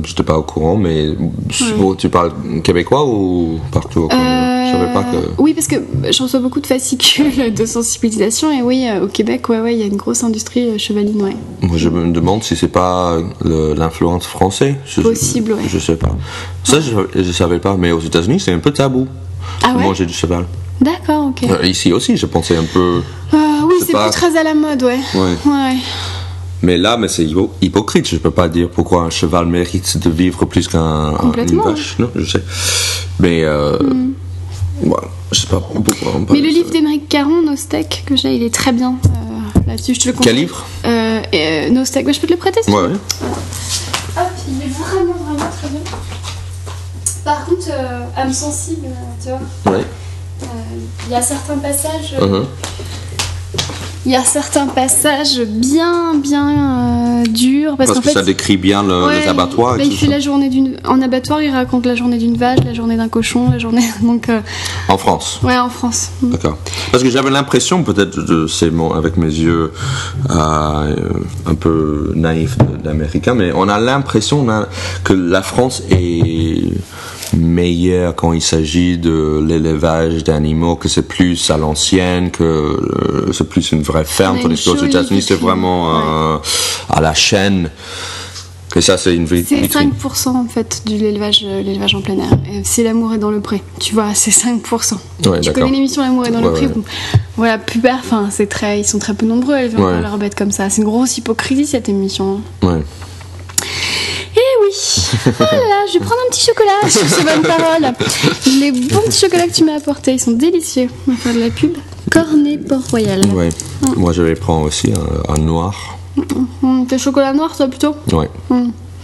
j'étais pas au courant, mais tu parles québécois ou partout au Canada? savais pas que... Oui, parce que je reçois beaucoup de fascicules de sensibilisation et oui, au Québec, ouais, il y a une grosse industrie chevaline, ouais. Moi, je me demande si c'est pas l'influence française. Possible, ouais. Je sais pas. Ça, je savais pas, mais aux États-Unis, c'est un peu tabou de manger du cheval. D'accord, ok. Ici aussi, je pensais un peu... oui, c'est pas... plus très à la mode, ouais. Ouais. Mais là, c'est hypocrite. Je peux pas dire pourquoi un cheval mérite de vivre plus qu'une vache. Non, je sais. Mais... Voilà, je sais pas pourquoi on parle. Mais le livre d'Émeric Caron, Nostek, que j'ai, il est très bien là-dessus. Je te le conseille. Quel livre Nostek, je peux te le prêter, ouais. Hop, il est vraiment très bien. Par contre, âme sensible, tu vois. Ouais. Il y a certains passages. Il y a certains passages bien durs parce qu'en fait, ça décrit bien les abattoirs. Il fait la journée en abattoir, il raconte la journée d'une vache, la journée d'un cochon, la journée donc. En France. Ouais, en France. D'accord. Parce que j'avais l'impression, peut-être, avec mes yeux un peu naïfs d'américain, mais on a l'impression que la France est meilleure quand il s'agit de l'élevage d'animaux, que c'est plus à l'ancienne, que c'est plus une vraie ferme, tandis qu'aux États-Unis c'est vraiment à la chaîne. Et ça, c'est une C'est 5% en fait de l'élevage en plein air. Et c'est L'amour est dans le pré. Tu vois, c'est 5%. Ouais, tu connais l'émission L'amour est dans le pré. Voilà, plupart, ils sont très peu nombreux à élever leurs bêtes comme ça. C'est une grosse hypocrisie cette émission. Ouais. Eh oui. Voilà, je vais prendre un petit chocolat sur ces bonnes paroles. Les bons petits chocolats que tu m'as apportés, ils sont délicieux. On va faire de la pub. Cornet Port-Royal. Ouais. Moi, je vais prendre aussi un noir. T'es chocolat noir, toi, plutôt? Ouais.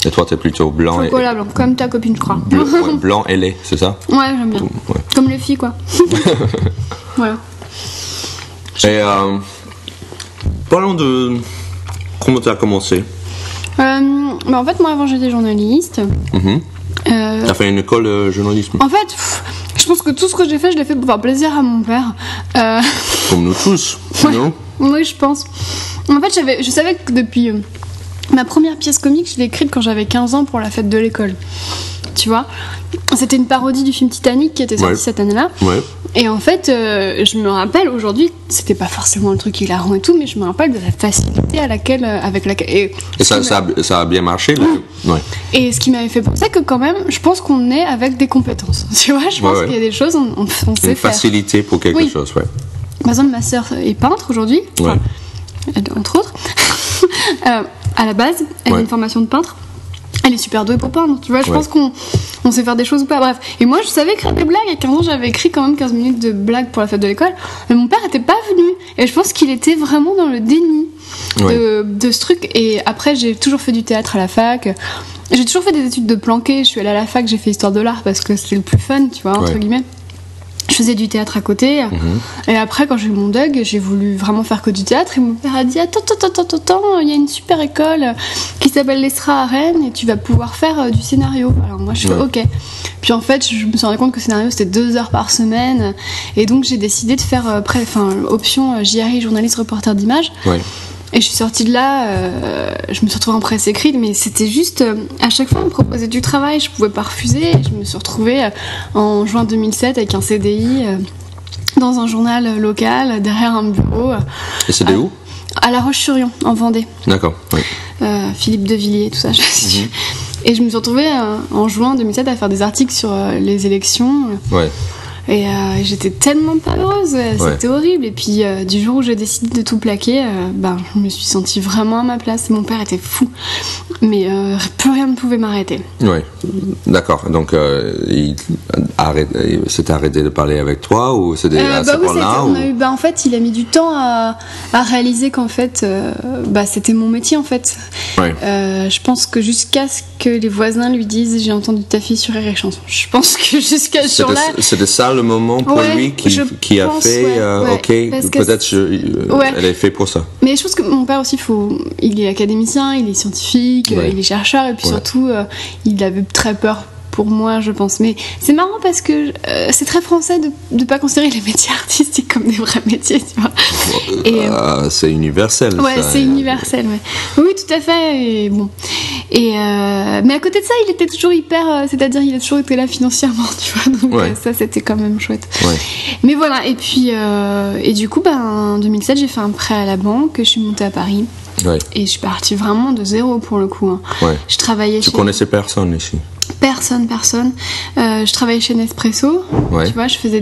Et toi, t'es plutôt blanc. Chocolat blanc, comme ta copine, je crois. Blanc et lait, c'est ça? Ouais, j'aime bien. Ouais. Comme les filles, quoi. Voilà. Et parlons de comment tu as commencé. En fait, moi, avant, j'étais journaliste. T'as fait une école de journalisme? En fait, je pense que tout ce que j'ai fait, je l'ai fait pour faire plaisir à mon père. Comme nous tous, non? Oui, je pense. En fait, je savais que depuis ma première pièce comique, je l'ai écrite quand j'avais 15 ans pour la fête de l'école. Tu vois, c'était une parodie du film Titanic qui était sorti cette année-là. Ouais. Et en fait, je me rappelle aujourd'hui, c'était pas forcément le truc hilarant et tout, mais je me rappelle de la facilité avec laquelle. Et ça a bien marché là. Ouais. Et ce qui m'avait fait penser que quand même, je pense qu'on est avec des compétences. Tu vois, je pense qu'il y a des choses, on sait faire. Une facilité pour quelque chose, ouais. Par exemple, ma sœur est peintre aujourd'hui, entre autres. À la base, elle a une formation de peintre. Elle est super douée pour peindre, tu vois, je pense qu'on sait faire des choses ou pas, bref. Et moi, je savais écrire des blagues, à 15 ans, j'avais écrit quand même 15 minutes de blagues pour la fête de l'école, mais mon père était pas venu, et je pense qu'il était vraiment dans le déni de ce truc. Et après, j'ai toujours fait du théâtre à la fac, j'ai toujours fait des études de planqué, je suis allée à la fac, j'ai fait histoire de l'art parce que c'était le plus fun, tu vois, entre guillemets. Je faisais du théâtre à côté, et après quand j'ai eu mon DUG, j'ai voulu vraiment faire que du théâtre, et mon père a dit attends, il y a une super école qui s'appelle l'ESRA à Rennes, et tu vas pouvoir faire du scénario. Alors moi je fais ok. Puis en fait je me suis rendu compte que le scénario c'était 2 heures par semaine, et donc j'ai décidé de faire option JRI, journaliste reporter d'image. Et je suis sortie de là, je me suis retrouvée en presse écrite, mais c'était juste, à chaque fois on me proposait du travail, je pouvais pas refuser. Et je me suis retrouvée en juin 2007 avec un CDI dans un journal local, derrière un bureau. Et c'était où? À La Roche-sur-Yon, en Vendée. D'accord, oui. Philippe de Villiers, tout ça, je suis. Et je me suis retrouvée en juin 2007 à faire des articles sur les élections. Et j'étais tellement pas heureuse, c'était horrible. Et puis du jour où j'ai décidé de tout plaquer, je me suis sentie vraiment à ma place. Mon père était fou, mais plus rien ne pouvait m'arrêter. Oui, d'accord. Donc il s'est arrêté de parler avec toi, ou c'était à ce point-là en fait, il a mis du temps à réaliser qu'en fait, c'était mon métier en fait. Je pense que jusqu'à ce que les voisins lui disent j'ai entendu ta fille sur Rire et Chanson. Je pense que jusqu'à ce jour-là. C'était ça le moment pour lui qui a fait peut-être elle est fait pour ça. Mais je pense que mon père aussi il est académicien, il est scientifique, il est chercheur, et puis surtout il avait très peur pour moi, je pense. Mais c'est marrant parce que c'est très français de pas considérer les métiers artistiques comme des vrais métiers, tu vois. Et, c'est universel. Ouais, ça, c'est universel, ouais. Oui, tout à fait. Et bon. Mais à côté de ça, il était toujours hyper... c'est-à-dire, il a toujours été là financièrement, tu vois. Donc ça, c'était quand même chouette. Ouais. Mais voilà, et puis... et du coup, en 2007, j'ai fait un prêt à la banque, je suis montée à Paris. Ouais. Et je suis partie vraiment de zéro pour le coup. Hein. Ouais. Je travaillais Tu connaissais personne ici? Personne. Je travaillais chez Nespresso. Ouais. Tu vois, je faisais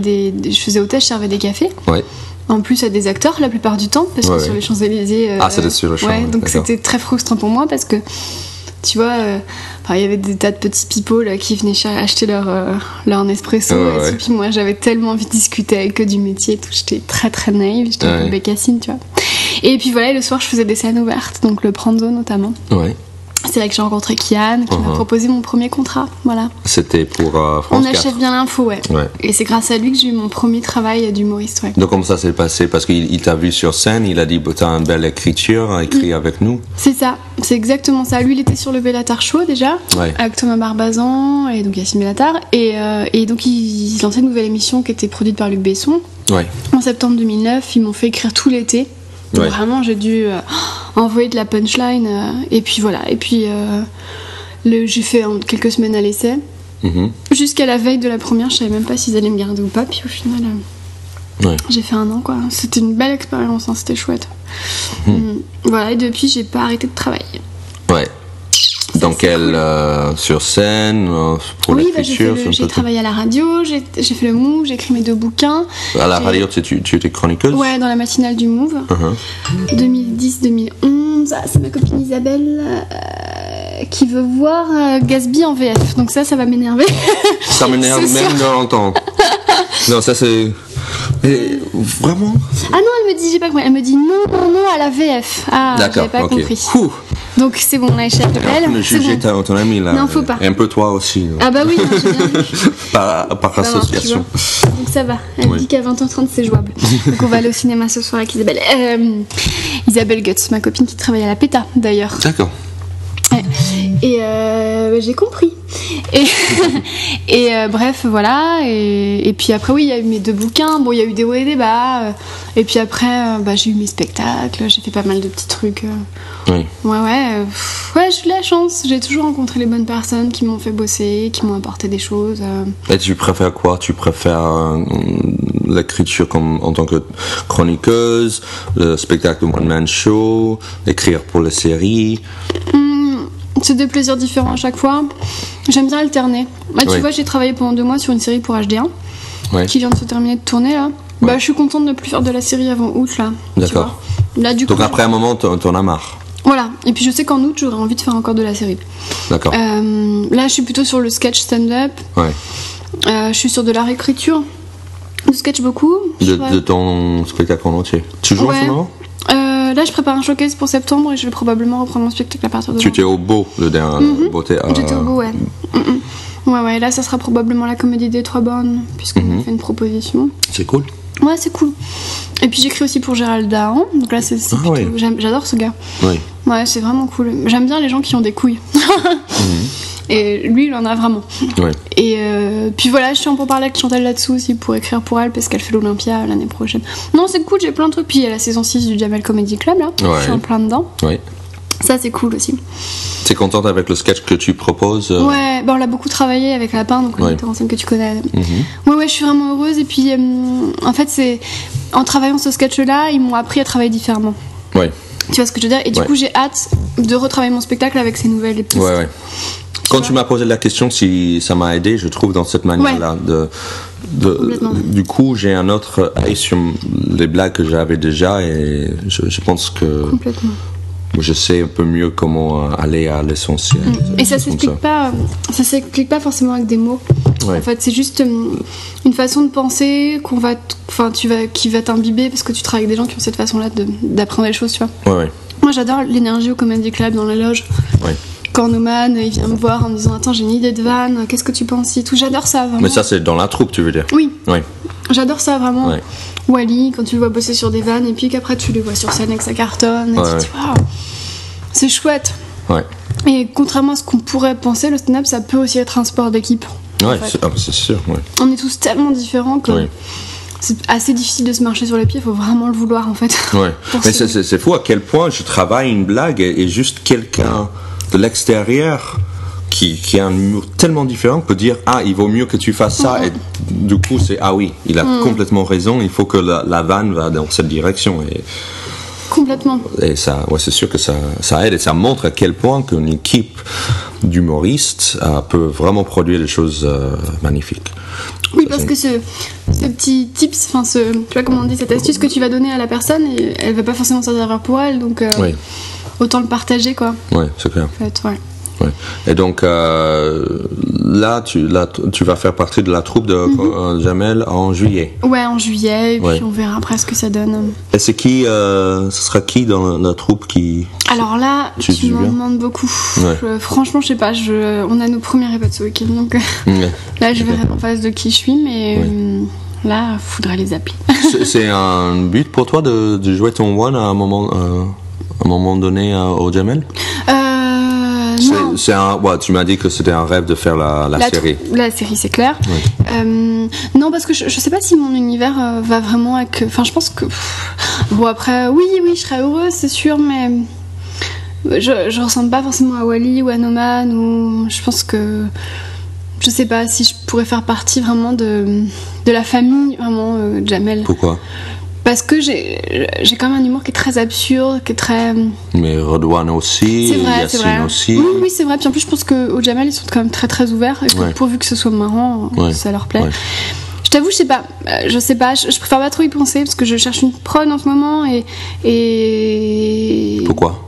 hôtesse, je servais des cafés. Ouais. En plus à des acteurs la plupart du temps, parce que sur les Champs-Élysées. C'était sur le champ. Ouais, donc c'était très frustrant pour moi parce que tu vois, il y avait des tas de petits pipeaux là, qui venaient acheter leur Nespresso. Et puis moi, j'avais tellement envie de discuter avec eux du métier et tout. J'étais très très naïve, j'étais un peu bécassine, tu vois. Et puis voilà, le soir, je faisais des scènes ouvertes, donc le Pranzo notamment. Ouais. C'est là que j'ai rencontré Kian, qui m'a proposé mon premier contrat, voilà. C'était pour France 4. On achète bien l'info, ouais. Et c'est grâce à lui que j'ai eu mon premier travail d'humoriste, ouais. Donc comment ça s'est passé? Parce qu'il t'a vu sur scène, il a dit t'as une belle écriture, écrit avec nous. C'est ça, c'est exactement ça. Lui, il était sur le Bellatar Show déjà, avec Thomas Barbazan et donc Yacine Bellatar. Et donc il lançait une nouvelle émission qui était produite par Luc Besson. Ouais. En septembre 2009, ils m'ont fait écrire tout l'été. Donc vraiment, j'ai dû envoyer de la punchline. Et puis voilà. Et puis j'ai fait quelques semaines à l'essai. Jusqu'à la veille de la première, je savais même pas s'ils allaient me garder ou pas. Puis au final, j'ai fait 1 an, quoi. C'était une belle expérience, hein, c'était chouette. Voilà, et depuis, j'ai pas arrêté de travailler. Ouais. Dans quelle sur scène pour l'écriture? J'ai travaillé à la radio, j'ai fait le Move, j'ai écrit mes 2 bouquins. À la radio, tu étais chroniqueuse? Ouais, dans la matinale du Move. 2010-2011. C'est ma copine Isabelle qui veut voir Gatsby en VF. Donc ça va m'énerver. Ça m'énerve même de l'entendre. Non, ça c'est... Mais vraiment? Ah non, elle me dit, j'ai pas compris. Elle me dit non à la VF. Ah, j'avais pas compris. Donc c'est bon, on a échappé belle. Ne juger ton ami là. Non, faut pas. Et un peu toi aussi. Ah bah oui, non, j'ai bien vu. par association. Donc ça va. Elle dit qu'à 20h30 c'est jouable. Donc on va aller au cinéma ce soir avec Isabelle. Isabelle Guts, ma copine qui travaille à la PETA d'ailleurs. D'accord. Et j'ai compris. Et bref, voilà. Et puis après, oui, il y a eu mes 2 bouquins. Bon, il y a eu des hauts et des bas. Et puis après, j'ai eu mes spectacles. J'ai fait pas mal de petits trucs. Oui. Ouais, j'ai eu la chance. J'ai toujours rencontré les bonnes personnes qui m'ont fait bosser, qui m'ont apporté des choses. Et tu préfères quoi? Tu préfères l'écriture en tant que chroniqueuse, le spectacle de one-man show, écrire pour les séries? C'est 2 plaisirs différents à chaque fois. J'aime bien alterner. Tu vois, j'ai travaillé pendant 2 mois sur une série pour HD1 qui vient de se terminer de tourner là. Je suis contente de ne plus faire de la série avant août là. D'accord. Là, du coup, donc après un moment, t'en as marre. Voilà. Et puis je sais qu'en août, j'aurais envie de faire encore de la série. D'accord. Là, je suis plutôt sur le sketch stand-up. Ouais. Je suis sur de la réécriture. Du sketch beaucoup. De ton spectacle en entier. Tu joues en ce moment? Là, je prépare un showcase pour septembre et je vais probablement reprendre mon spectacle à partir de Tu étais au Beau, le dernier beauté. J'étais au Beau, ouais. Ouais, là, ça sera probablement la comédie des 3 bornes, puisqu'on m'a fait une proposition. C'est cool. Ouais, c'est cool. Et puis j'écris aussi pour Gérald Dahan, donc là, c'est plutôt... J'adore ce gars. Oui. Ouais, c'est vraiment cool. J'aime bien les gens qui ont des couilles. Et lui, il en a vraiment. Ouais. Et puis voilà, je suis en pour parler avec Chantal là-dessous aussi pour écrire pour elle parce qu'elle fait l'Olympia l'année prochaine. Non, c'est cool, j'ai plein de trucs. Puis il y a la saison 6 du Jamel Comedy Club là. Ouais. Je suis en plein dedans. Ouais. Ça, c'est cool aussi. T'es contente avec le sketch que tu proposes? Ouais, on l'a beaucoup travaillé avec Lapin, donc le metteur en scène que tu connais. Ouais, je suis vraiment heureuse. Et puis, en fait, c'est en travaillant ce sketch-là, ils m'ont appris à travailler différemment. Ouais. Tu vois ce que je veux dire? Et du coup, j'ai hâte de retravailler mon spectacle avec ces nouvelles pistes. Ouais. Quand tu m'as posé la question si ça m'a aidé, je trouve dans cette manière-là du coup j'ai un autre œil sur les blagues que j'avais déjà et je pense que je sais un peu mieux comment aller à l'essentiel. Et ça s'explique pas forcément avec des mots. Ouais. En fait, c'est juste une façon de penser qui va t'imbiber parce que tu travailles avec des gens qui ont cette façon-là d'apprendre les choses, tu vois. Ouais. Moi, j'adore l'énergie au Comedy Club dans la loge. Ouais. Quand Norman il vient me voir en me disant attends, j'ai une idée de vanne, qu'est-ce que tu penses et tout, j'adore ça vraiment. Mais ça c'est dans la troupe, tu veux dire? Oui. J'adore ça vraiment. Ouais. Wally, quand tu le vois bosser sur des vannes et puis qu'après tu le vois sur scène avec sa cartonne et tu dis waouh, c'est chouette. Ouais. Et contrairement à ce qu'on pourrait penser, le stand-up, ça peut aussi être un sport d'équipe. Ouais, c'est sûr. Ouais. On est tous tellement différents que c'est assez difficile de se marcher sur les pieds, il faut vraiment le vouloir en fait. Ouais. Mais c'est fou à quel point je travaille une blague et juste quelqu'un de l'extérieur qui a un humour tellement différent peut dire il vaut mieux que tu fasses ça, et du coup c'est oui, il a complètement raison, il faut que la vanne va dans cette direction, et complètement. Et ça, c'est sûr que ça aide, et ça montre à quel point qu'une équipe d'humoristes peut vraiment produire des choses magnifiques. Oui, parce que ce petit tips, tu vois comment on dit, cette astuce que tu vas donner à la personne, elle va pas forcément servir pour elle, donc autant le partager, quoi. Ouais, c'est clair. En fait, ouais. Et donc là, tu vas faire partie de la troupe de Jamel en juillet. Ouais, en juillet, et puis on verra après ce que ça donne. Et c'est qui, ce sera qui dans la troupe qui... Alors là, tu m'en demandes beaucoup. Ouais. Franchement, je sais pas, on a nos premiers répètes ce week-end, donc là je verrai en face de qui je suis, mais là, faudra les appeler. C'est un but pour toi de jouer ton one à un moment donné au Jamel? Tu m'as dit que c'était un rêve de faire la série. La série, c'est clair. Oui. Non, parce que je sais pas si mon univers va vraiment avec... Enfin, je pense que... Bon, après, oui, je serais heureuse, c'est sûr, mais... Je ressemble pas forcément à Wally ou à Noman, ou... Je pense que... Je sais pas si je pourrais faire partie vraiment de la famille, vraiment, Jamel. Pourquoi ? Parce que j'ai quand même un humour qui est très absurde, qui est très... Mais Redouane aussi, Yacine aussi. Oui, c'est vrai. Puis en plus, je pense qu'au Jamel, ils sont quand même très très ouverts. Et que pourvu que ce soit marrant, ça leur plaît. Ouais. Je t'avoue, je sais pas. Je préfère pas trop y penser parce que je cherche une prod en ce moment et... Pourquoi ?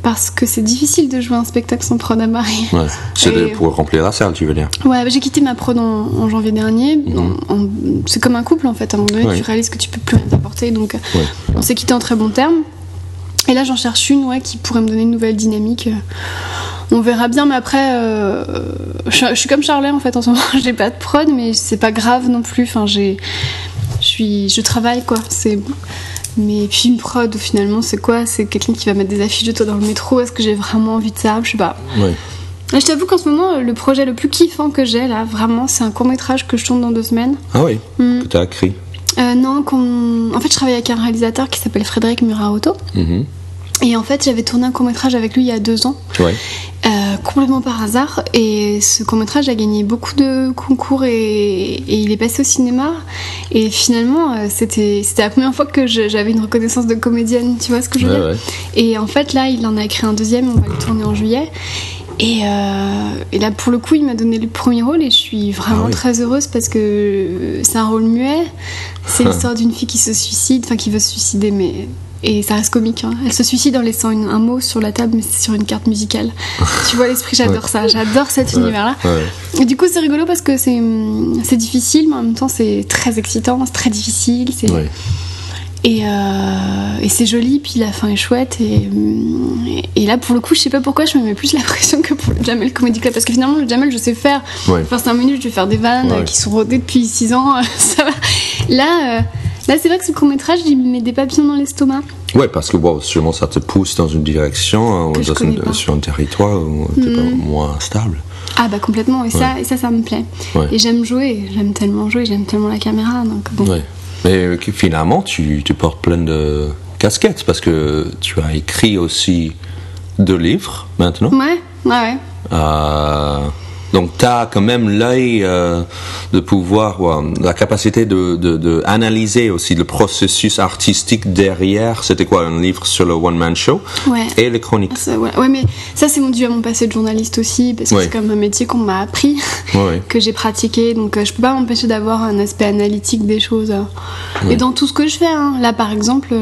Parce que c'est difficile de jouer un spectacle sans prod à Paris. Ouais. C'est pour remplir la salle, tu veux dire. Ouais, j'ai quitté ma prod en janvier dernier. C'est comme un couple en fait. À un moment donné, tu réalises que tu peux plus rien t'apporter. Donc, on s'est quitté en très bons termes. Et là, j'en cherche une qui pourrait me donner une nouvelle dynamique. On verra bien, mais après, je suis comme Charlet en fait en ce moment. J'ai pas de prod, mais c'est pas grave non plus. Enfin, je travaille quoi. C'est Mais puis une prod, finalement, c'est quoi ? C'est quelqu'un qui va mettre des affiches de toi dans le métro. Est-ce que j'ai vraiment envie de ça ? Je sais pas. Ouais. Là, je t'avoue qu'en ce moment, le projet le plus kiffant que j'ai, là, vraiment, c'est un court-métrage que je tourne dans 2 semaines. Ah oui, que t'as écrit. Non, en fait, je travaille avec un réalisateur qui s'appelle Frédéric Muraoto. Et en fait, j'avais tourné un court-métrage avec lui il y a 2 ans. Ouais. Complètement par hasard. Et ce court-métrage a gagné beaucoup de concours et il est passé au cinéma. Et finalement, c'était la première fois que j'avais une reconnaissance de comédienne. Tu vois ce que je veux dire ? Et en fait, là, il en a écrit un 2e. On va le tourner en juillet. Et là, pour le coup, il m'a donné le premier rôle et je suis vraiment très heureuse parce que c'est un rôle muet. C'est l'histoire d'une fille qui se suicide, enfin qui veut se suicider, mais... Et ça reste comique, hein. Elle se suicide en laissant un mot sur la table, mais c'est sur une carte musicale. Tu vois l'esprit, j'adore ça, j'adore cet univers-là. Et du coup, c'est rigolo parce que c'est difficile, mais en même temps, c'est très excitant, c'est très difficile. Et c'est joli, puis la fin est chouette. Et là, pour le coup, je sais pas pourquoi, je me mets plus la pression que pour le Jamel Comedy Club. Parce que finalement, le Jamel, je sais faire. Enfin, 5 minutes, je vais faire des vannes qui sont rodées depuis 6 ans. Ça va. Là, c'est vrai que ce court-métrage, il me met des papillons dans l'estomac. Ouais, parce que sûrement ça te pousse dans une direction, sur un territoire moins stable. Ah bah complètement, et ça me plaît. Et j'aime jouer, j'aime tellement jouer, j'aime tellement la caméra. Donc bon. Mais finalement, tu portes plein de casquettes, parce que tu as écrit aussi 2 livres maintenant. Ouais. Donc tu as quand même l'œil de pouvoir, la capacité de analyser aussi le processus artistique derrière. C'était quoi, un livre sur le One Man Show et les chroniques. Ouais, mais ça c'est dû à mon passé de journaliste aussi, parce que c'est comme un métier qu'on m'a appris, que j'ai pratiqué, donc je peux pas m'empêcher d'avoir un aspect analytique des choses. Et dans tout ce que je fais, hein. Là par exemple...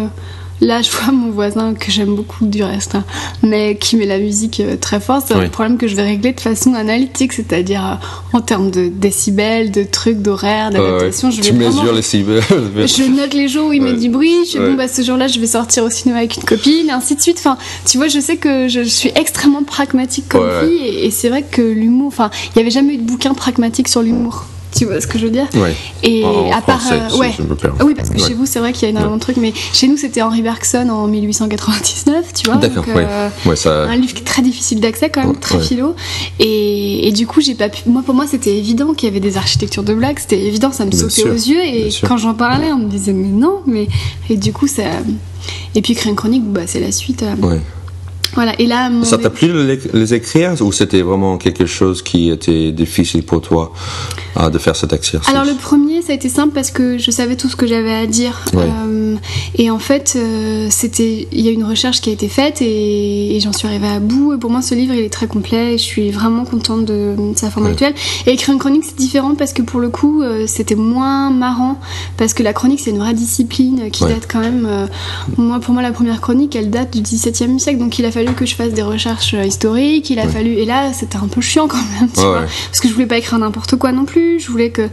Là, je vois mon voisin, que j'aime beaucoup du reste, hein, mais qui met la musique très fort. C'est un problème que je vais régler de façon analytique, c'est-à-dire en termes de décibels, de trucs, d'horaires, d'adaptation. Tu mesures les décibels. Je note les jours où il met du bruit. Ce jour-là, je vais sortir au cinéma avec une copine, et ainsi de suite. Enfin, tu vois, je sais que je suis extrêmement pragmatique comme fille, et c'est vrai que l'humour... Enfin, il n'y avait jamais eu de bouquin pragmatique sur l'humour. Tu vois ce que je veux dire? Ouais. Et en à part. français, ouais. je me permets. Oui, parce que chez vous, c'est vrai qu'il y a énormément de trucs, mais chez nous, c'était Henri Bergson en 1899, tu vois. D'accord, donc, ça... un livre qui est très difficile d'accès, quand même, très philo. Et du coup, j'ai pas pu. Moi, pour moi, c'était évident qu'il y avait des architectures de blagues, c'était évident, ça me sautait aux yeux. Et quand j'en parlais, on me disait, mais non, mais. Et du coup, ça. Et puis, écrire une chronique, bah, c'est la suite. Ouais. Voilà, et là, ça t'a plu de les écrire ou c'était vraiment quelque chose qui était difficile pour toi de faire cet exercice? Alors le premier, ça a été simple parce que je savais tout ce que j'avais à dire. Ouais. Et en fait, il y a une recherche qui a été faite et j'en suis arrivée à bout. Et pour moi, ce livre, il est très complet et je suis vraiment contente de sa forme actuelle. Et écrire une chronique, c'est différent parce que pour le coup, c'était moins marrant parce que la chronique, c'est une vraie discipline qui date quand même... pour moi, la première chronique, elle date du XVIIe siècle, donc il a fallu que je fasse des recherches historiques, il a fallu... Et là, c'était un peu chiant quand même, tu vois, parce que je voulais pas écrire n'importe quoi non plus, je voulais que...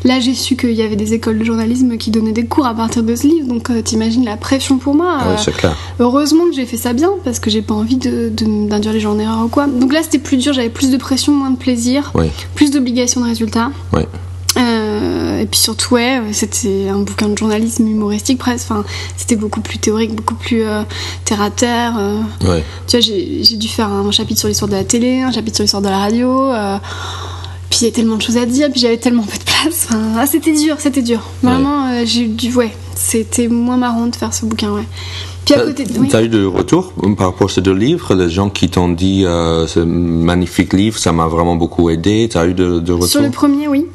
Là, j'ai su qu'il y avait des écoles de journalisme qui donnaient des cours à partir de ce livre, donc t'imagines la pression pour moi. C'est clair. Heureusement que j'ai fait ça bien, parce que j'ai pas envie d'induire les gens en erreur ou quoi. Donc là, c'était plus dur, j'avais plus de pression, moins de plaisir, plus d'obligations de résultats. Et puis surtout, c'était un bouquin de journalisme humoristique presque. Enfin, c'était beaucoup plus théorique, beaucoup plus terre à terre. Tu vois, j'ai dû faire un chapitre sur l'histoire de la télé, un chapitre sur l'histoire de la radio. Puis il y a tellement de choses à dire, puis j'avais tellement peu de place. Enfin, c'était dur. Vraiment, j'ai dû, c'était moins marrant de faire ce bouquin, Puis à côté, T'as eu de retours par rapport à ces deux livres, les gens qui t'ont dit ce magnifique livre, ça m'a vraiment beaucoup aidé. T'as eu de retours? Sur le premier, oui.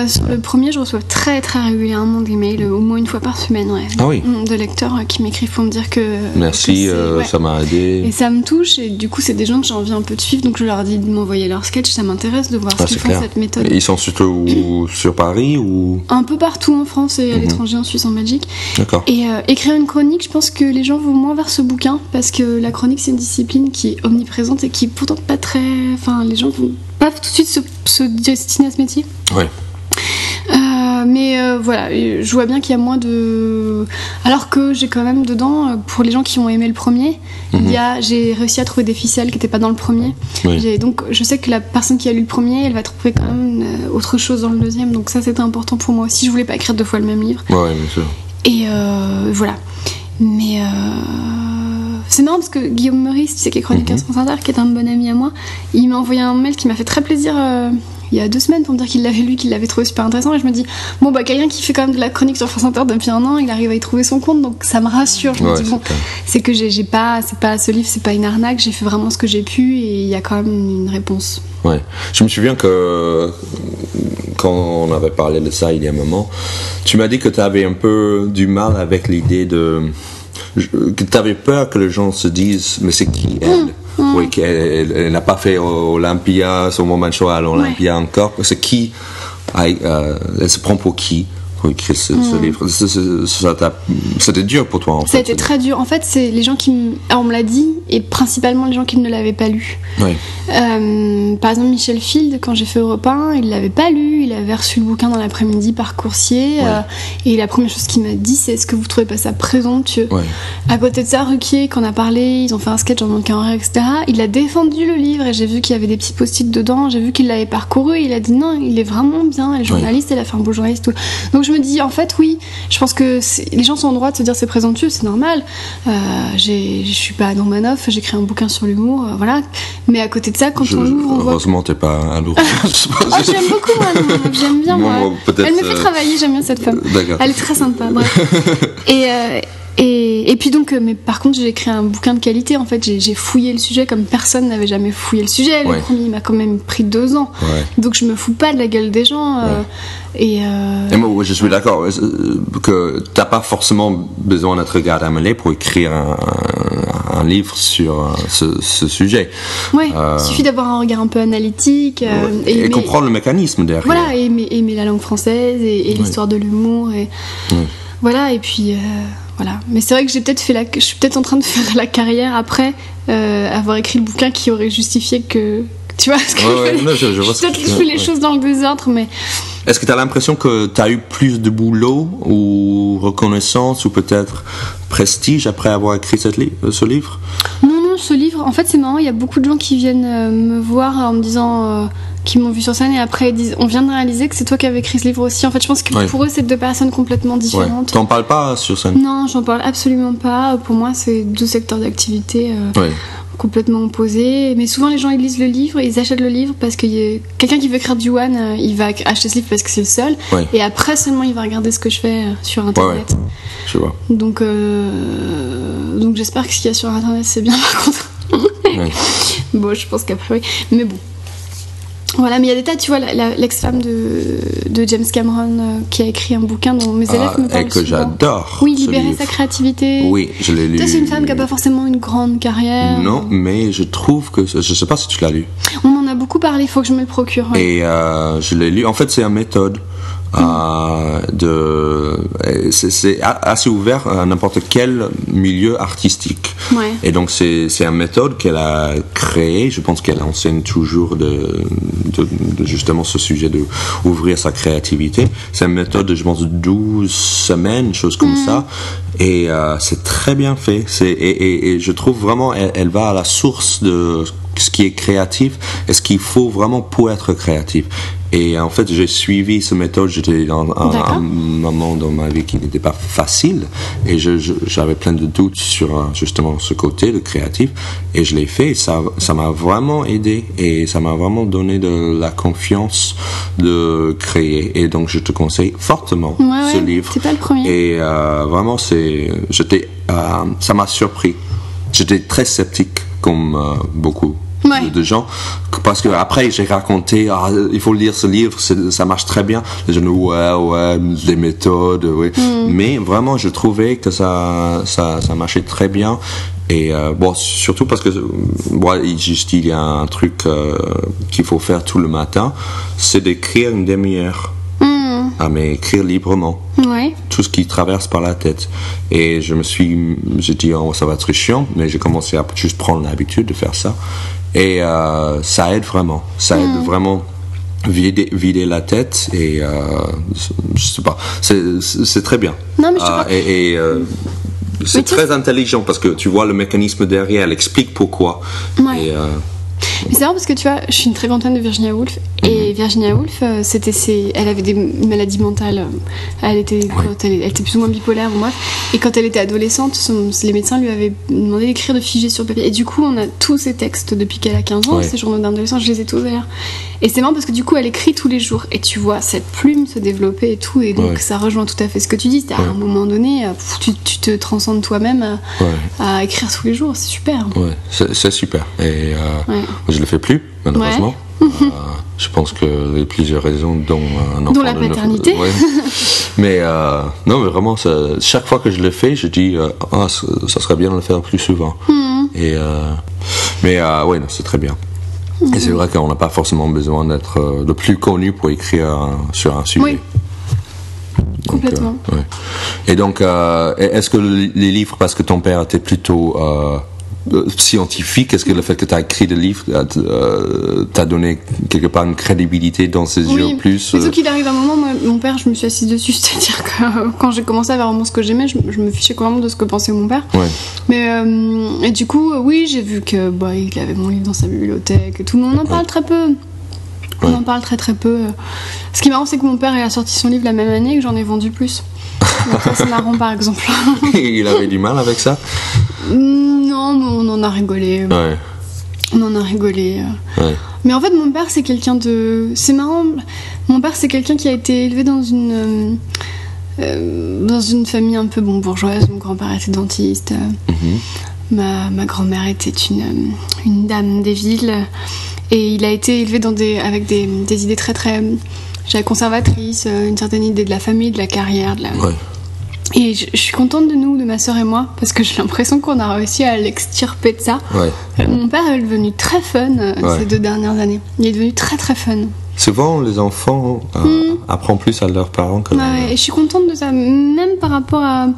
Sur le premier, je reçois très très régulièrement des mails, au moins une fois par semaine, de lecteurs qui m'écrivent pour me dire que merci, ça m'a aidé. Et ça me touche, et du coup, c'est des gens que j'ai envie un peu de suivre, donc je leur dis de m'envoyer leurs sketchs, ça m'intéresse de voir ce qu'ils font, cette méthode. Et ils sont surtout sur Paris ou un peu partout en France et à l'étranger, en Suisse, en Belgique. D'accord. Et écrire une chronique, je pense que les gens vont moins vers ce bouquin, parce que la chronique, c'est une discipline qui est omniprésente et qui est pourtant pas très. Enfin, les gens vont pas tout de suite se destiner à ce métier. Mais voilà, je vois bien qu'il y a moins de... Alors que j'ai quand même dedans, pour les gens qui ont aimé le premier, j'ai réussi à trouver des ficelles qui n'étaient pas dans le premier. Donc je sais que la personne qui a lu le premier, elle va trouver quand même autre chose dans le deuxième. Donc ça, c'était important pour moi aussi. Je voulais pas écrire 2 fois le même livre. Bien sûr. Et voilà. Mais c'est marrant parce que Guillaume Meurice, tu sais, qui est chroniqueur sur France Inter, qui est un bon ami à moi, il m'a envoyé un mail qui m'a fait très plaisir il y a 2 semaines pour me dire qu'il l'avait lu, qu'il l'avait trouvé super intéressant. Et je me dis, quelqu'un qui fait quand même de la chronique sur France Inter depuis 1 an, il arrive à y trouver son compte, donc ça me rassure. Je me dis, c'est que j'ai pas, ce livre, c'est pas une arnaque, j'ai fait vraiment ce que j'ai pu et il y a quand même une réponse. Je me souviens que quand on avait parlé de ça il y a un moment, tu m'as dit que tu avais un peu du mal avec l'idée que tu avais peur que les gens se disent, mais c'est qui elle? Elle n'a pas fait Olympia, son moment de show à l'Olympia encore. C'est qui? Elle se prend pour qui pour écrire ce livre? C'était dur pour toi, en fait. Ça a été très dur. En fait, c'est les gens qui... Alors, on me l'a dit, et principalement les gens qui ne l'avaient pas lu. Par exemple, Michel Field, quand j'ai fait Europe 1, il l'avait pas lu, il avait reçu le bouquin dans l'après-midi par coursier, et la première chose qu'il m'a dit, c'est: est-ce que vous trouvez pas ça présomptueux? À côté de ça, Ruquier, quand on a parlé, ils ont fait un sketch en manquant en rire, etc. Il a défendu le livre, et j'ai vu qu'il y avait des petits post-it dedans, j'ai vu qu'il l'avait parcouru, et il a dit non, il est vraiment bien, et le journaliste, il a fait un beau journaliste, tout. Donc je me dis, en fait, oui, je pense que les gens sont en droit de se dire c'est présomptueux, c'est normal. Je suis pas Adam Manoff, j'écris un bouquin sur l'humour, voilà. Mais à côté de ça, quand on l'ouvre, on voit... Heureusement, t'es pas un lourd. J'aime beaucoup, moi, j'aime bien, moi. Elle me fait travailler, j'aime bien cette femme. D'accord. Elle est très sympa, bref. Et puis donc, mais par contre, j'ai écrit un bouquin de qualité. En fait, j'ai fouillé le sujet comme personne n'avait jamais fouillé le sujet. Le premier, il m'a quand même pris 2 ans. Donc, je me fous pas de la gueule des gens. Et moi, je suis d'accord que t'as pas forcément besoin d'être Gad Elmaleh pour écrire un livre sur ce sujet. Il suffit d'avoir un regard un peu analytique et comprendre le mécanisme derrière. Voilà, aimer la langue française et l'histoire de l'humour. Voilà, et puis... voilà. Mais c'est vrai que je suis peut-être en train de faire la carrière après avoir écrit le bouquin qui aurait justifié que... Tu vois ce que je vois. Peut-être que je fais les choses dans le désordre, mais... Est-ce que tu as l'impression que tu as eu plus de boulot ou reconnaissance ou peut-être prestige après avoir écrit ce livre? Non, ce livre, en fait, c'est marrant, il y a beaucoup de gens qui viennent me voir en me disant qui m'ont vu sur scène et après ils disent on vient de réaliser que c'est toi qui avais écrit ce livre aussi. En fait, je pense que pour eux, c'est deux personnes complètement différentes. T'en parles pas sur scène? Non, j'en parle absolument pas. Pour moi, c'est deux secteurs d'activité complètement opposés. Mais souvent, les gens ils lisent le livre, ils achètent le livre parce que quelqu'un qui veut écrire du one, il va acheter ce livre parce que c'est le seul. Et après seulement, il va regarder ce que je fais sur Internet. Je vois. Donc j'espère que ce qu'il y a sur Internet, c'est bien par contre. Bon, je pense qu'après, mais bon. Voilà, mais il y a des tas, tu vois, l'ex-femme de James Cameron qui a écrit un bouquin dont mes élèves me parlent et que souvent. J'adore. Oui, Libérer sa créativité. Oui, je l'ai lu. Toi, c'est une femme qui n'a pas forcément une grande carrière. Non, mais je trouve que... Je sais pas si tu l'as lu. On en a beaucoup parlé, il faut que je me le procure. Et je l'ai lu. En fait, c'est une méthode. C'est assez ouvert à n'importe quel milieu artistique. Et donc c'est une méthode qu'elle a créée. Je pense qu'elle enseigne toujours de justement ce sujet de ouvrir sa créativité. C'est une méthode de, je pense, 12 semaines, chose comme ça. Et c'est très bien fait. Et je trouve vraiment elle va à la source de ce qui est créatif et ce qu'il faut vraiment pour être créatif. Et en fait, j'ai suivi cette méthode. J'étais dans un moment dans ma vie qui n'était pas facile. Et j'avais plein de doutes sur justement ce côté de créatif. Et je l'ai fait. Et ça m'a vraiment aidé. Et ça m'a vraiment donné de la confiance de créer. Et donc, je te conseille fortement ce livre. C'est pas le premier. Et vraiment, ça m'a surpris. J'étais très sceptique, comme beaucoup de gens, parce que après j'ai raconté il faut lire ce livre, ça marche très bien. Les gens les méthodes, mais vraiment je trouvais que ça marchait très bien. Et surtout parce que il y a un truc qu'il faut faire tout le matin, c'est d'écrire une demi-heure. Mais écrire librement tout ce qui traverse par la tête. Et j'ai dit ça va être chiant, mais j'ai commencé à juste prendre l'habitude de faire ça. Et ça aide vraiment. Ça aide vraiment vider la tête. Et je sais pas, c'est très bien. Non, mais c'est très intelligent parce que tu vois le mécanisme derrière, elle explique pourquoi. Mais c'est marrant parce que tu vois, je suis une très grande fan de Virginia Woolf. Et Virginia Woolf, elle avait des maladies mentales. Elle était plus ou moins bipolaire, bref. Et quand elle était adolescente, les médecins lui avaient demandé d'écrire, de figer sur papier. Et du coup, on a tous ces textes depuis qu'elle a 15 ans, ces journaux d'adolescence, je les ai tous d'ailleurs. Et c'est marrant parce que du coup, elle écrit tous les jours. Et tu vois cette plume se développer et tout. Et donc, ça rejoint tout à fait ce que tu dis. À un moment donné, tu te transcendes toi-même à écrire tous les jours. C'est super. C'est super. Et je le fais plus, malheureusement. Je pense que il y a plusieurs raisons, dont la paternité. Mais non, mais vraiment, chaque fois que je le fais, je dis ça serait bien de le faire plus souvent. Et non, c'est très bien. Et c'est vrai qu'on n'a pas forcément besoin d'être le plus connu pour écrire sur un sujet. Complètement. Et donc, est-ce que les livres, parce que ton père était plutôt scientifique, est-ce que le fait que tu as écrit des livres t'a donné quelque part une crédibilité dans ses yeux plus Surtout qu'il arrive un moment, moi, mon père, je me suis assise dessus, c'est-à-dire que quand j'ai commencé à voir vraiment ce que j'aimais, je me fichais quand même de ce que pensait mon père. Mais et du coup, j'ai vu que il avait mon livre dans sa bibliothèque et tout, mais on en parle très peu. On en parle très très peu. Ce qui est marrant, c'est que mon père a sorti son livre la même année et que j'en ai vendu plus. Donc ça, c'est marrant, par exemple. Il avait du mal avec ça? Non, mais on en a rigolé. On en a rigolé. Mais en fait, mon père, c'est quelqu'un de... C'est marrant. Mon père, c'est quelqu'un qui a été élevé dans une famille un peu bourgeoise. Mon grand-père était dentiste. Ma grand-mère était une dame des villes. Et il a été élevé avec des idées très très conservatrices, une certaine idée de la famille, de la carrière. Et je suis contente de nous, de ma sœur et moi, parce que j'ai l'impression qu'on a réussi à l'extirper de ça. Mon père est devenu très fun ces 2 dernières années. Il est devenu très très fun. Souvent, les enfants apprennent plus à leurs parents que et je suis contente de ça, même par rapport à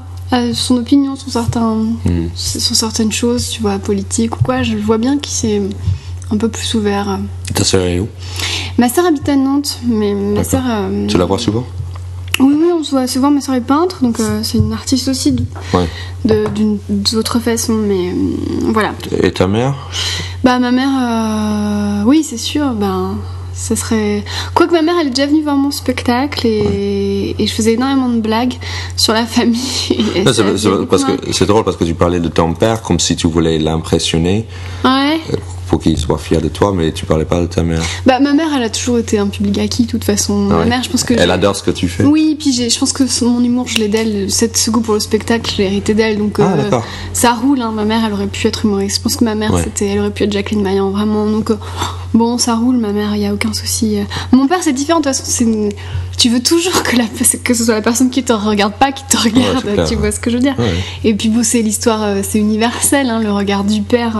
son opinion sur certaines choses, tu vois, politiques ou quoi. Je vois bien qu'il s'est un peu plus ouvert. Ta sœur est où? Ma sœur habite à Nantes, mais ma sœur... Tu la vois souvent? Oui, on se voit souvent. Ma sœur est peintre, donc c'est une artiste aussi d'une autre façon, mais voilà. Et ta mère? Ma mère, oui, c'est sûr. Ça serait... Quoique ma mère, elle est déjà venue voir mon spectacle et je faisais énormément de blagues sur la famille. C'est drôle parce que tu parlais de ton père comme si tu voulais l'impressionner. Ouais. Pour qu'il soit fier de toi, mais tu parlais pas de ta mère. Bah, ma mère, elle a toujours été un public acquis, de toute façon. Ma mère, je pense que... Elle adore ce que tu fais. Oui, puis je pense que mon humour, je l'ai d'elle. Ce goût pour le spectacle, je l'ai hérité d'elle. Donc, ça roule, hein. Ma mère, elle aurait pu être humoriste. Je pense que ma mère, elle aurait pu être Jacqueline Maillan, vraiment. Donc, bon, ça roule, ma mère, il n'y a aucun souci. Mon père, c'est différent. De toute façon, tu veux toujours que ce soit la personne qui te regarde pas, qui te regarde. Ouais, tu vois ce que je veux dire. Ouais. Et puis, bon, c'est l'histoire, c'est universel, hein, le regard du père.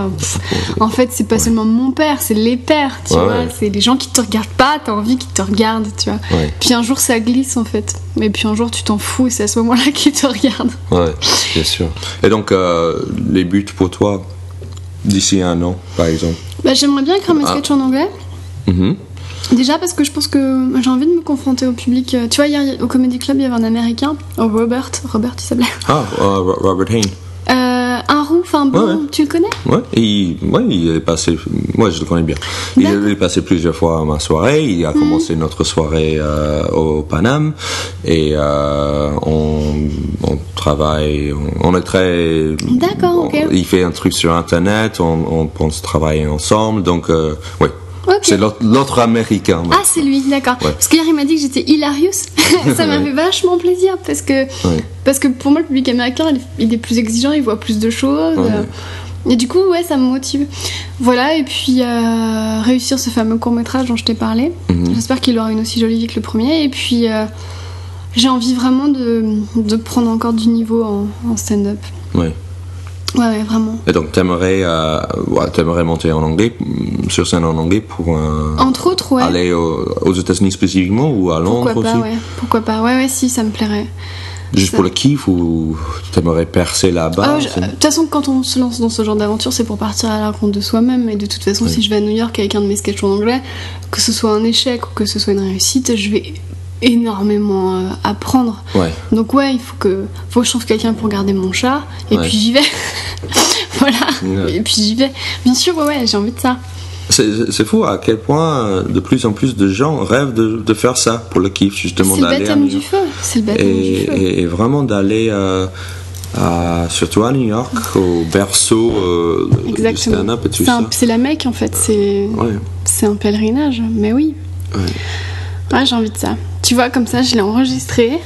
En fait, c'est pas seulement mon père, c'est les pères, tu vois. Ouais. C'est les gens qui te regardent pas, t'as envie qu'ils te regardent, tu vois. Ouais. Puis un jour, ça glisse, en fait. Mais puis un jour, tu t'en fous et c'est à ce moment-là qu'ils te regardent. Ouais, bien sûr. Et donc, les buts pour toi, d'ici 1 an, par exemple? Bah, j'aimerais bien écrire mes sketchs en anglais. Mm-hmm. Déjà parce que je pense que j'ai envie de me confronter au public. Tu vois, hier au Comedy Club, il y avait un Américain, Robert, il s'appelait. Robert Hain. Un roux, enfin bon, tu le connais? Ouais, il est passé. Moi, je le connais bien. Il est passé plusieurs fois à ma soirée. Il a commencé notre soirée au Paname et on travaille. On est très. D'accord, ok. Il fait un truc sur Internet. On pense travailler ensemble. Donc, ouais. Okay. C'est l'autre américain. Ah, c'est lui, d'accord. Ouais. Parce qu'hier, il m'a dit que j'étais hilarious. Ça m'a fait vachement plaisir parce que pour moi, le public américain, il est plus exigeant, il voit plus de choses. Ouais. Et du coup, ouais, ça me motive. Voilà, et puis réussir ce fameux court-métrage dont je t'ai parlé. Mm-hmm. J'espère qu'il aura une aussi jolie vie que le premier. Et puis, j'ai envie vraiment de prendre encore du niveau en stand-up. Ouais. Ouais, vraiment. Et donc, t'aimerais monter en anglais, sur scène en anglais pour entre autres, ouais. Aller aux États-Unis spécifiquement ou à Londres aussi? Pourquoi pas, ouais, si, ça me plairait. Juste pour le kiff ou t'aimerais percer là-bas? De toute façon, quand on se lance dans ce genre d'aventure, c'est pour partir à la rencontre de soi-même. Et de toute façon, si je vais à New York avec un de mes sketchs en anglais, que ce soit un échec ou que ce soit une réussite, je vais énormément apprendre. Ouais. Donc ouais, il faut que je trouve quelqu'un pour garder mon chat et puis j'y vais. Voilà. Ouais. Et puis j'y vais. Bien sûr, ouais, j'ai envie de ça. C'est fou à quel point de plus en plus de gens rêvent de faire ça pour le kiff, justement. C'est le baptême du feu. C'est le baptême du feu. Et vraiment d'aller surtout à New York, au berceau du stand-up et tout ça. C'est la Mecque en fait. C'est un pèlerinage. Mais oui. Ouais, j'ai envie de ça. Tu vois, comme ça, je l'ai enregistré.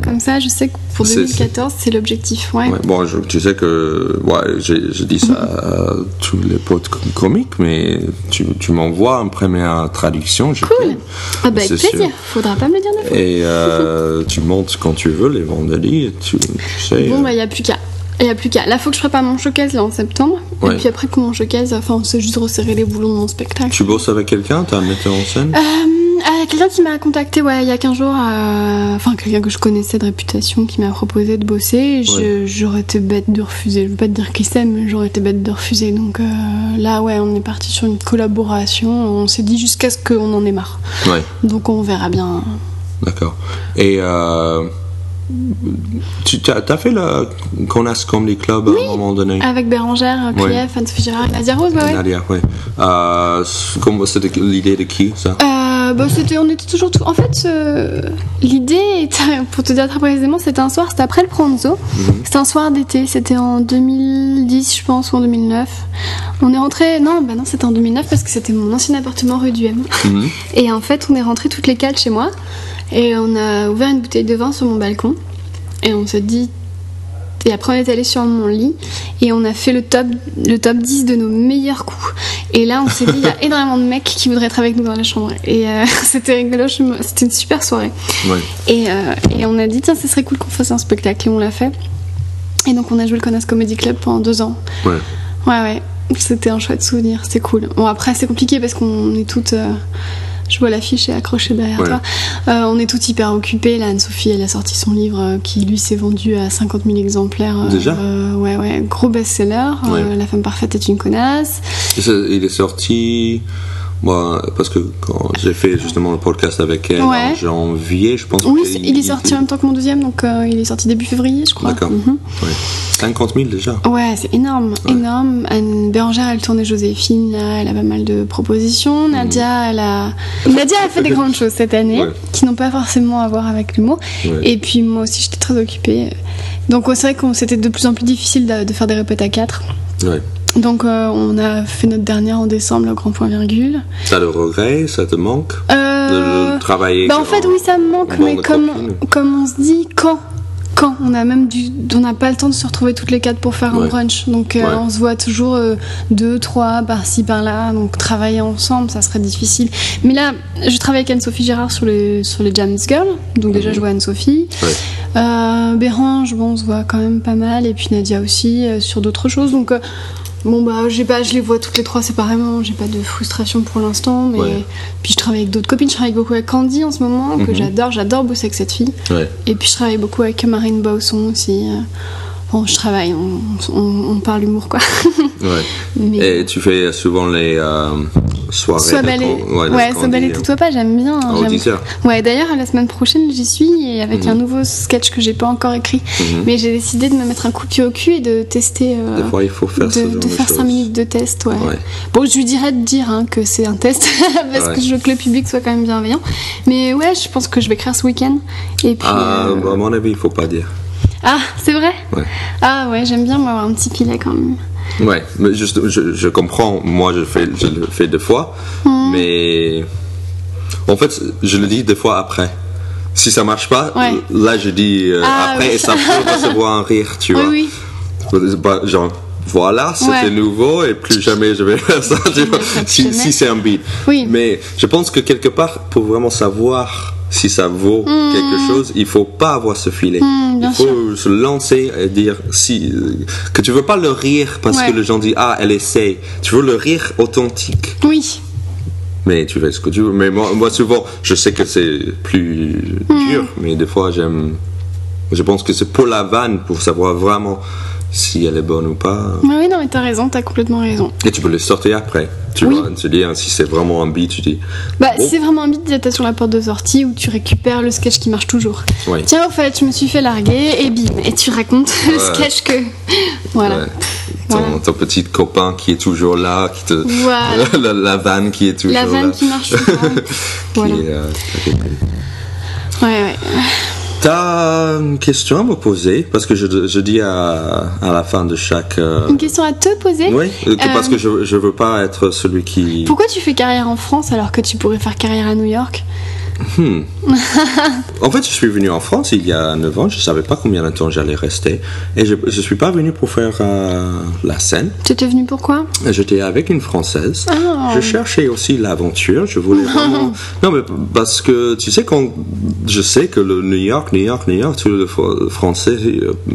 Comme ça, je sais que pour 2014, c'est l'objectif. Ouais. Bon, tu sais que je dis ça à tous les potes comiques, mais tu m'envoies une première traduction. Cool. Avec plaisir. Sûr. Faudra pas me le dire de fois. Et tu montes quand tu veux les vendredis. Tu sais. Bon, il n'y a plus qu'à. Là, faut que je prépare mon showcase là en septembre. Ouais. Et puis après que mon showcase, c'est juste resserrer les boulons de mon spectacle. Tu bosses avec quelqu'un? T'as un metteur en scène? Quelqu'un qui m'a contacté il y a 15 jours, quelqu'un que je connaissais de réputation qui m'a proposé de bosser. J'aurais été bête de refuser. Je veux pas te dire qui c'est, mais j'aurais été bête de refuser. Donc là, on est parti sur une collaboration. On s'est dit jusqu'à ce qu'on en ait marre. Ouais. Donc on verra bien. D'accord. Et tu as fait le Kaunas Comedy Club à un moment donné? Avec Bérangère, Krief, Anne-Sophie Girard, Nadia Rose, Nadia, c'était l'idée de qui, ça? On était toujours tout. En fait, l'idée, pour te dire très précisément, c'était un soir, c'était après le Pranzo. Mm-hmm. C'était un soir d'été, c'était en 2010, je pense, ou en 2009. On est rentré. Non, c'était en 2009 parce que c'était mon ancien appartement rue du M. Mm-hmm. Et en fait, on est rentré toutes les 4 chez moi. Et on a ouvert une bouteille de vin sur mon balcon. Et on s'est dit. Et après, on est allé sur mon lit et on a fait le top 10 de nos meilleurs coups. Et là, on s'est dit, il y a énormément de mecs qui voudraient être avec nous dans la chambre. Et c'était rigolo, c'était une super soirée. Ouais. Et on a dit, tiens, ce serait cool qu'on fasse un spectacle. Et on l'a fait. Et donc, on a joué le Kaunas Comedy Club pendant 2 ans. Ouais. C'était un chouette souvenir, c'était cool. Bon, après, c'est compliqué parce qu'on est toutes. Je vois l'affiche est accrochée derrière toi. On est toutes hyper occupées. Là, Anne-Sophie, elle a sorti son livre qui, lui, s'est vendu à 50 000 exemplaires. Déjà gros best-seller. La femme parfaite est une connasse. Il est sorti Moi, parce que quand j'ai fait justement le podcast avec elle Ouais. en janvier, je pense Oui, qu'il- il est sorti en même temps que mon deuxième, donc il est sorti début février, je crois. D'accord. Mhm. Ouais. 50 000 déjà. Ouais, c'est énorme, énorme. Anne Bérangère, elle tournait Joséphine, là, elle a pas mal de propositions. Nadia, Nadia a fait des grandes choses cette année, Ouais. qui n'ont pas forcément à voir avec l'humour. Ouais. Et puis moi aussi, j'étais très occupée. Donc c'est vrai que c'était de plus en plus difficile de faire des répètes à 4. Ouais. Donc on a fait notre dernière en décembre, le grand point virgule. T'as le regret, ça te manque de travailler En fait, oui, ça me manque, bande mais de comme copines. on se dit, quand on n'a pas le temps de se retrouver toutes les 4 pour faire un Ouais. brunch, donc on se voit toujours 2, 3 par-ci par-là, donc travailler ensemble ça serait difficile. Mais là je travaille avec Anne-Sophie Gérard sur les Jams Girls, donc déjà je vois Anne-Sophie. Ouais. Bérange, bon, on se voit quand même pas mal, et puis Nadia aussi sur d'autres choses, donc bon bah je les vois toutes les 3 séparément, j'ai pas de frustration pour l'instant, mais Ouais. puis je travaille avec d'autres copines, je travaille beaucoup avec Candy en ce moment, que j'adore bosser avec cette fille. Ouais. Et puis je travaille beaucoup avec Marine Bausson aussi. Bon, je travaille, on parle humour quoi. Ouais. Mais Et tu fais souvent les soirées. Sois balai, Sois balai tout toi pas, j'aime bien. En j'aime- auditeur. Ouais, d'ailleurs la semaine prochaine j'y suis, et avec un nouveau sketch que j'ai pas encore écrit. Mais j'ai décidé de me mettre un coup de pied au cul et de tester. Des fois, il faut faire ce genre de faire choses. 5 minutes de test, ouais. Ouais. Bon, je lui dirais de dire que c'est un test parce Ouais. que je veux que le public soit quand même bienveillant. Mais ouais, je pense que je vais écrire ce week-end. Et puis. À mon avis, il faut pas dire. Ah, c'est vrai? Ouais. Ah ouais, j'aime bien moi avoir un petit filet quand même. Ouais, mais juste, je comprends. Moi, je le fais 2 fois, mais en fait, je le dis 2 fois après. Si ça marche pas, Ouais. là, je dis après, oui. et ça peut recevoir un rire, tu vois. Oui. C'est pas genre, voilà, c'était Ouais. nouveau et plus jamais je vais faire ça, tu vois, si jamais. c'est un beat. Oui. Mais je pense que quelque part, pour vraiment savoir si ça vaut quelque chose, il faut pas avoir ce filet. bien Il faut se lancer et dire que tu veux pas le rire parce Ouais. que les gens disent ah elle essaie. Tu veux le rire authentique. Oui. Mais tu fais ce que tu veux. Mais moi souvent, je sais que c'est plus dur, mais des fois je pense que c'est pour la vanne, pour savoir vraiment si elle est bonne ou pas. Mais oui, non, mais t'as raison, t'as complètement raison. Et tu peux le sortir après. Tu Oui. vois, te dire si c'est vraiment un beat, tu dis. Bah, Bon. si c'est vraiment un beat, t'es sur la porte de sortie où tu récupères le sketch qui marche toujours. Oui. Tiens, au fait, je me suis fait larguer, et bim, et tu racontes le sketch que. Voilà. Ouais. Ton petit copain qui est toujours là, qui te. Voilà. la vanne qui est toujours La là. vanne qui marche toujours. Voilà. Qui est, Ouais. T'as une question à me poser parce que je dis à la fin de chaque. Une question à te poser. Oui, parce que je veux pas être celui qui. Pourquoi tu fais carrière en France alors que tu pourrais faire carrière à New York? En fait, je suis venu en France il y a 9 ans. Je savais pas combien de temps j'allais rester et je suis pas venu pour faire la scène. Tu étais venu pourquoi? J'étais avec une Française. Ah. Je cherchais aussi l'aventure. Je voulais vraiment. Non, mais parce que tu sais, quand je sais que le New York, tout le Français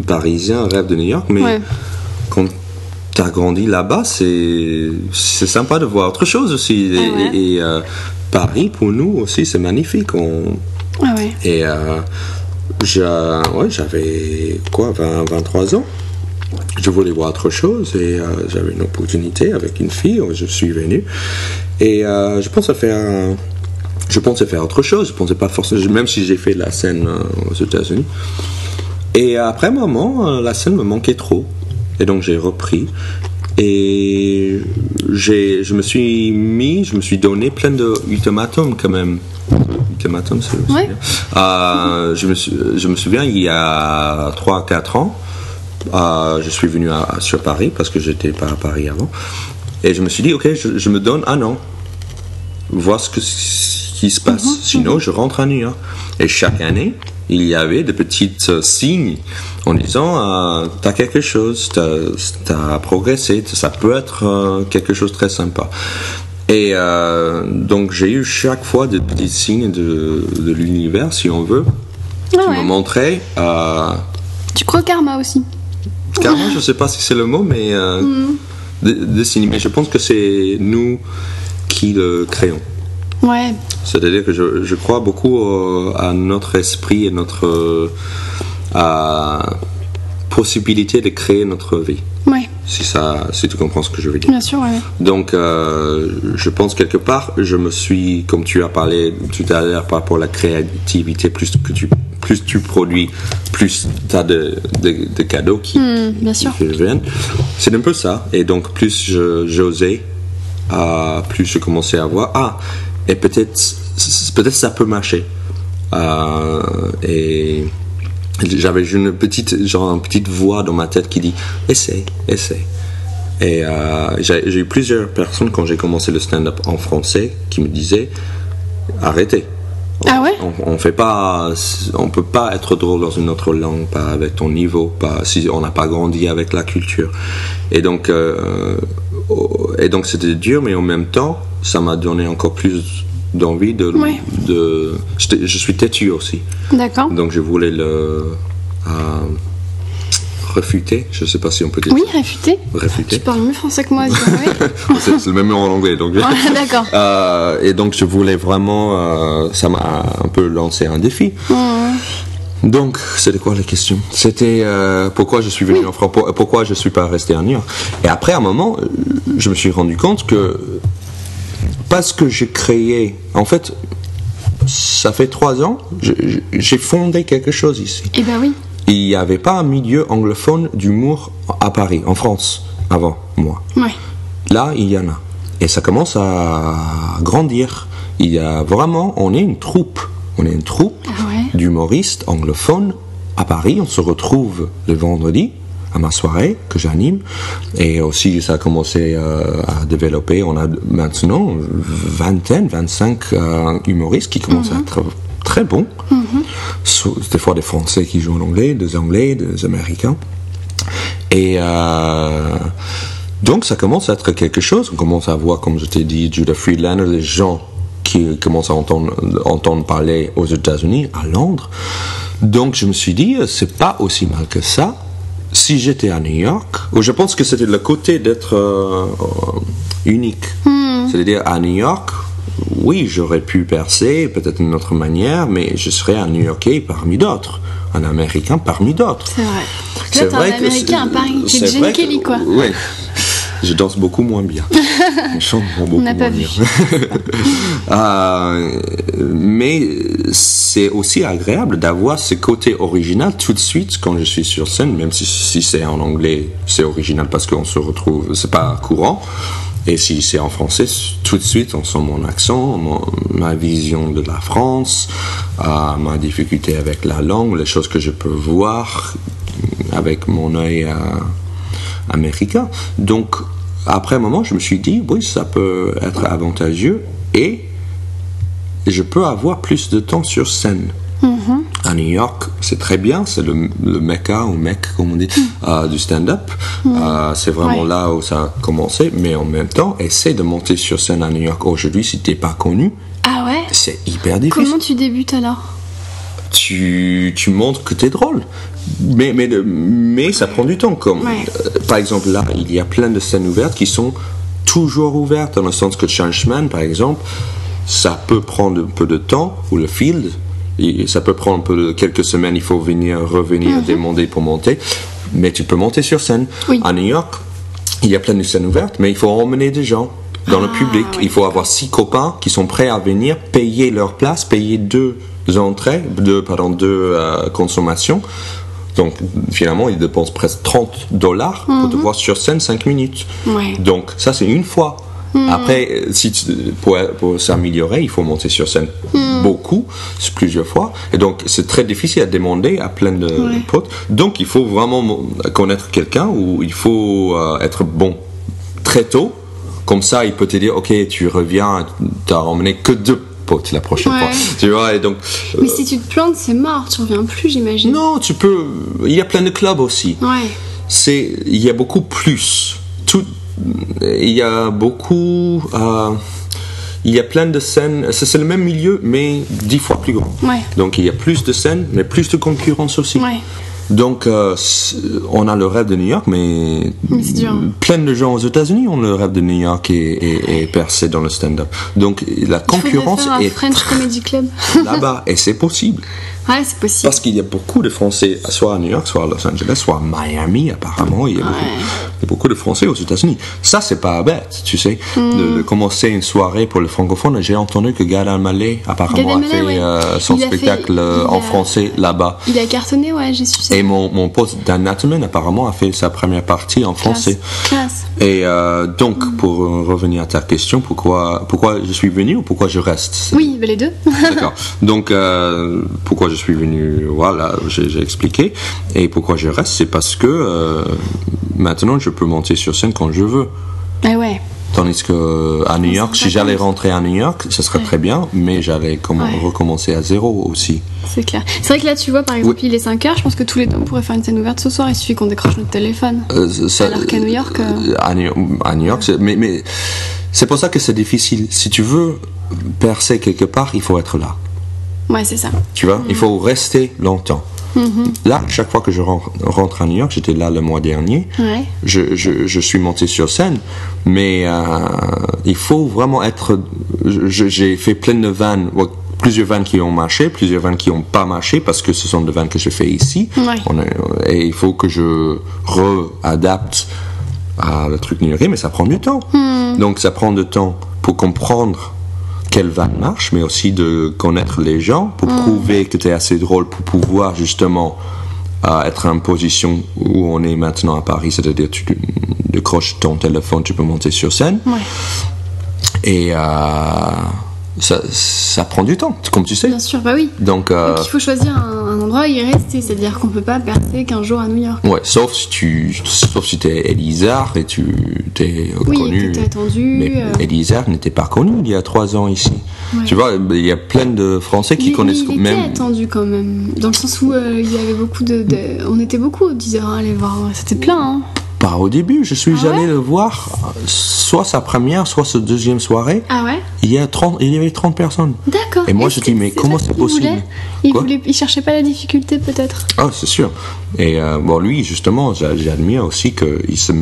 parisien rêve de New York, mais Ouais. quand t'as grandi là-bas, c'est sympa de voir autre chose aussi. Ah ouais. Et Paris, pour nous aussi, c'est magnifique. Ah ouais. Et j'avais quoi, 20-23 ans. Je voulais voir autre chose et j'avais une opportunité avec une fille. Je suis venu et je pensais faire autre chose. Je pensais pas forcément, même si j'ai fait la scène aux États-Unis. Et après un moment, la scène me manquait trop. Et donc j'ai repris. Et je me suis donné plein de ultimatums quand même. Ultimatums, c'est Ouais. bien. Je me souviens, il y a 3-4 ans, je suis venu sur Paris parce que j'étais pas à Paris avant. Et je me suis dit, ok, je me donne un an. Voir ce qui se passe. Sinon, je rentre à New York. Et chaque année, il y avait des petits signes en disant t'as quelque chose, t'as progressé, ça peut être quelque chose de très sympa. Et donc j'ai eu chaque fois des petits signes de l'univers, si on veut, qui me montraient. Tu crois au karma aussi? Carrément, je ne sais pas si c'est le mot, mais des signes. Mais je pense que c'est nous qui le créons. Ouais. C'est-à-dire que je crois beaucoup à notre esprit et notre possibilité de créer notre vie. Ouais. si tu comprends ce que je veux dire. Bien sûr, ouais. Donc, je pense quelque part, je me suis, comme tu as parlé tout à l'heure par rapport à la créativité, plus tu produis, plus tu as de cadeaux qui viennent. C'est un peu ça. Et donc, plus j'osais, plus je commençais à voir, et peut-être ça peut marcher. Et j'avais une petite voix dans ma tête qui dit essaie. Et j'ai eu plusieurs personnes quand j'ai commencé le stand-up en français qui me disaient arrêtez. Ah ouais? On peut pas être drôle dans une autre langue, pas avec ton niveau, pas si on n'a pas grandi avec la culture. Et donc c'était dur, mais en même temps, ça m'a donné encore plus d'envie je suis têtu aussi. D'accord. Donc je voulais le réfuter, je sais pas si on peut dire. Oui, réfuter. Tu parles mieux français que moi, oui. c'est le même nom en anglais, donc. D'accord. Et donc je voulais vraiment, ça m'a un peu lancé un défi. Donc, c'était quoi la question? C'était pourquoi je suis venu en France, pourquoi je suis pas resté à New York. Et après un moment, je me suis rendu compte que parce que j'ai créé, en fait, ça fait 3 ans, j'ai fondé quelque chose ici. Eh ben oui. Il n'y avait pas un milieu anglophone d'humour à Paris, en France, avant moi. Ouais. Là, il y en a. Et ça commence à grandir. Il y a vraiment, on est une troupe d'humoristes anglophones à Paris. On se retrouve le vendredi à ma soirée que j'anime. Et aussi, ça a commencé à développer. On a maintenant 25 humoristes qui commencent à être très bons. Des fois des Français qui jouent en anglais, des Anglais, des Américains. Et donc, ça commence à être quelque chose. On commence à voir, comme je t'ai dit, Judah Friedlander, les gens qui commencent à entendre parler aux États-Unis, à Londres. Donc, je me suis dit, c'est pas aussi mal que ça. Si j'étais à New York, je pense que c'était le côté d'être unique. C'est-à-dire, à New York, oui, j'aurais pu percer, peut-être d'une autre manière, mais je serais un New-Yorkais parmi d'autres, un Américain parmi d'autres. C'est vrai. Là, t'es un Américain à Paris, t'es Gene Kelly, quoi. Oui. Je danse beaucoup moins bien. Je chante beaucoup moins bien. On n'a pas vu. Mais c'est aussi agréable d'avoir ce côté original tout de suite quand je suis sur scène, même si c'est en anglais, c'est original parce qu'on se retrouve, c'est pas courant. Et si c'est en français, tout de suite, on sent mon accent, ma vision de la France, ma difficulté avec la langue, les choses que je peux voir avec mon œil américain. Donc, après un moment, je me suis dit, oui, ça peut être avantageux et je peux avoir plus de temps sur scène. À New York, c'est très bien, c'est le mecca ou mec, comme on dit, du stand-up. C'est vraiment là où ça a commencé, mais en même temps, essaie de monter sur scène à New York aujourd'hui si t'es pas connu. Ah ouais? C'est hyper difficile. Comment tu débutes alors? Tu montres que t'es drôle, mais ça prend du temps. Comme par exemple là, il y a plein de scènes ouvertes qui sont toujours ouvertes, dans le sens que Changeman, par exemple, ça peut prendre un peu de temps, ou le Field. Et ça peut prendre un peu quelques semaines, il faut revenir demander pour monter, mais tu peux monter sur scène. À New York, il y a plein de scènes ouvertes, mais il faut emmener des gens dans le public. Il faut avoir 6 copains qui sont prêts à venir payer leur place, payer 2 consommations. Donc finalement, ils dépensent presque $30 pour te voir sur scène 5 minutes. Donc ça, c'est une fois. Après, pour s'améliorer, il faut monter sur scène beaucoup, plusieurs fois. Et donc, c'est très difficile à demander à plein de potes. Donc, il faut vraiment connaître quelqu'un ou il faut être bon très tôt. Comme ça, il peut te dire, ok, tu reviens, tu as emmené que 2 potes la prochaine fois. Tu vois, et donc, mais si tu te plantes, c'est mort, tu reviens plus, j'imagine. Non, tu peux. Il y a plein de clubs aussi. Il y a beaucoup plus. Il y a beaucoup. Il y a plein de scènes. C'est le même milieu, mais 10 fois plus grand. Donc il y a plus de scènes, mais plus de concurrence aussi. Donc on a le rêve de New York, mais plein de gens aux États-Unis ont le rêve de New York et percer dans le stand-up. Donc la concurrence est. Il faudrait faire un French Comedy Club là-bas, et c'est possible. Ouais, c'est possible. Parce qu'il y a beaucoup de Français, soit à New York, soit à Los Angeles, soit à Miami, apparemment. Il y a beaucoup de Français aux États-Unis. Ça, c'est pas bête, tu sais, de commencer une soirée pour le francophone. J'ai entendu que Gad Elmaleh, apparemment, a fait son spectacle en français là-bas. Il a cartonné, ouais, j'ai su ça. Et mon pote Dan Natterman, apparemment, a fait sa première partie en français. Classe. Et donc, pour revenir à ta question, pourquoi je suis venu ou pourquoi je reste? Oui, les deux. D'accord. Donc, pourquoi je suis venu, voilà, j'ai expliqué. Et pourquoi je reste, c'est parce que maintenant, je peux monter sur scène quand je veux. Ah ouais. Tandis que à New York, si j'allais rentrer à New York, ça serait très bien, mais j'allais recommencer à zéro aussi. C'est clair. C'est vrai que là, tu vois, par exemple, il est 5h, je pense que tous les deux on pourrait faire une scène ouverte ce soir, il suffit qu'on décroche notre téléphone. Alors qu'à New York... À New York, mais c'est pour ça que c'est difficile. Si tu veux percer quelque part, il faut être là. Ouais, c'est ça. Tu vois, il faut rester longtemps. Là, chaque fois que je rentre à New York, j'étais là le mois dernier, je suis monté sur scène, mais il faut vraiment être... J'ai fait plein de vannes, plusieurs vannes qui ont marché, plusieurs vannes qui n'ont pas marché, parce que ce sont des vannes que je fais ici, et il faut que je réadapte à le truc new-yorkais, mais ça prend du temps. Donc ça prend du temps pour comprendre quelle vanne marche, mais aussi de connaître les gens pour prouver que tu es assez drôle pour pouvoir justement être en position où on est maintenant à Paris, c'est-à-dire tu décroches ton téléphone, tu peux monter sur scène. Et ça prend du temps, comme tu sais. Bien sûr, bah oui. Donc il faut choisir un endroit et y rester, c'est-à-dire qu'on peut pas percer 15 jours à New York. Ouais, sauf si t'es Elisard et tu t'es connu. Oui, t'es attendu. Mais Elisard n'était pas connu il y a 3 ans ici. Tu vois, il y a plein de Français qui connaissent il même. Il était attendu quand même, dans le sens où il y avait beaucoup on était beaucoup au 10h à aller voir, c'était plein, hein. Pas au début, je suis allé le voir, soit sa première, soit sa deuxième soirée. Ah ouais? Il y avait 30 personnes. D'accord. Et moi je dis, mais comment c'est possible? Il cherchait pas la difficulté peut-être? Ah, c'est sûr. Et lui, justement, j'admire aussi qu'il s'est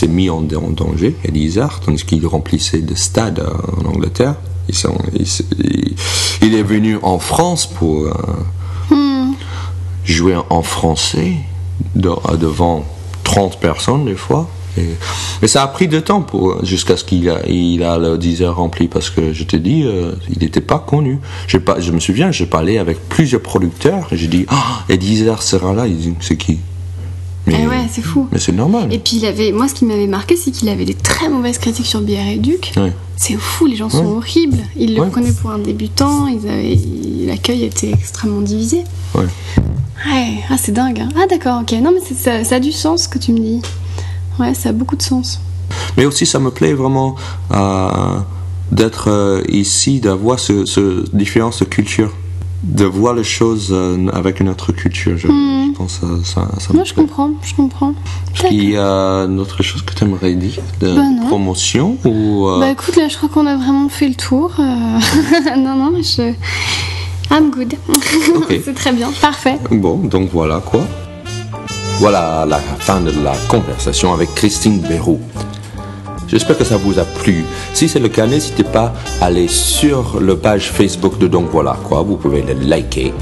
mis en danger, Elisard, tandis qu'il remplissait des stades en Angleterre. Il est venu en France pour jouer en français devant 30 personnes des fois, mais ça a pris du temps jusqu'à ce qu'il a le 10 heures rempli, parce que je te dis, il n'était pas connu. Je me souviens, j'ai parlé avec plusieurs producteurs et j'ai dit, et 10 heures sera là. Ils disent, c'est qui? Mais ouais, c'est fou. Mais c'est normal. Et puis moi, ce qui m'avait marqué, c'est qu'il avait des très mauvaises critiques sur BR&Duc. C'est fou, les gens sont horribles. Ils le prenaient pour un débutant. L'accueil était extrêmement divisé. Ouais, c'est dingue. Hein. Ah d'accord, ok. Non mais ça a du sens ce que tu me dis. Ouais, ça a beaucoup de sens. Mais aussi ça me plaît vraiment d'être ici, d'avoir ce différence de culture, de voir les choses avec une autre culture. Je pense que ça me plaît. Je comprends. Est-ce qu'il y a une autre chose que tu aimerais dire de promotion ou Bah écoute, là je crois qu'on a vraiment fait le tour. Non, mais I'm good. Okay. C'est très bien, parfait. Bon, donc voilà quoi. Voilà la fin de la conversation avec Christine Béroux. J'espère que ça vous a plu. Si c'est le cas, n'hésitez pas à aller sur la page Facebook de Donc Voilà Quoi. Vous pouvez le liker.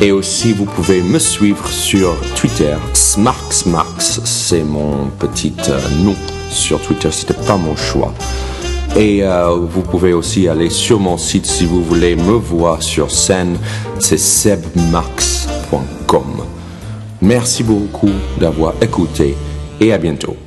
Et aussi, vous pouvez me suivre sur Twitter. Smarks, c'est mon petit nom sur Twitter. C'était pas mon choix. Et vous pouvez aussi aller sur mon site si vous voulez me voir sur scène. C'est sebmax.com. Merci beaucoup d'avoir écouté et à bientôt.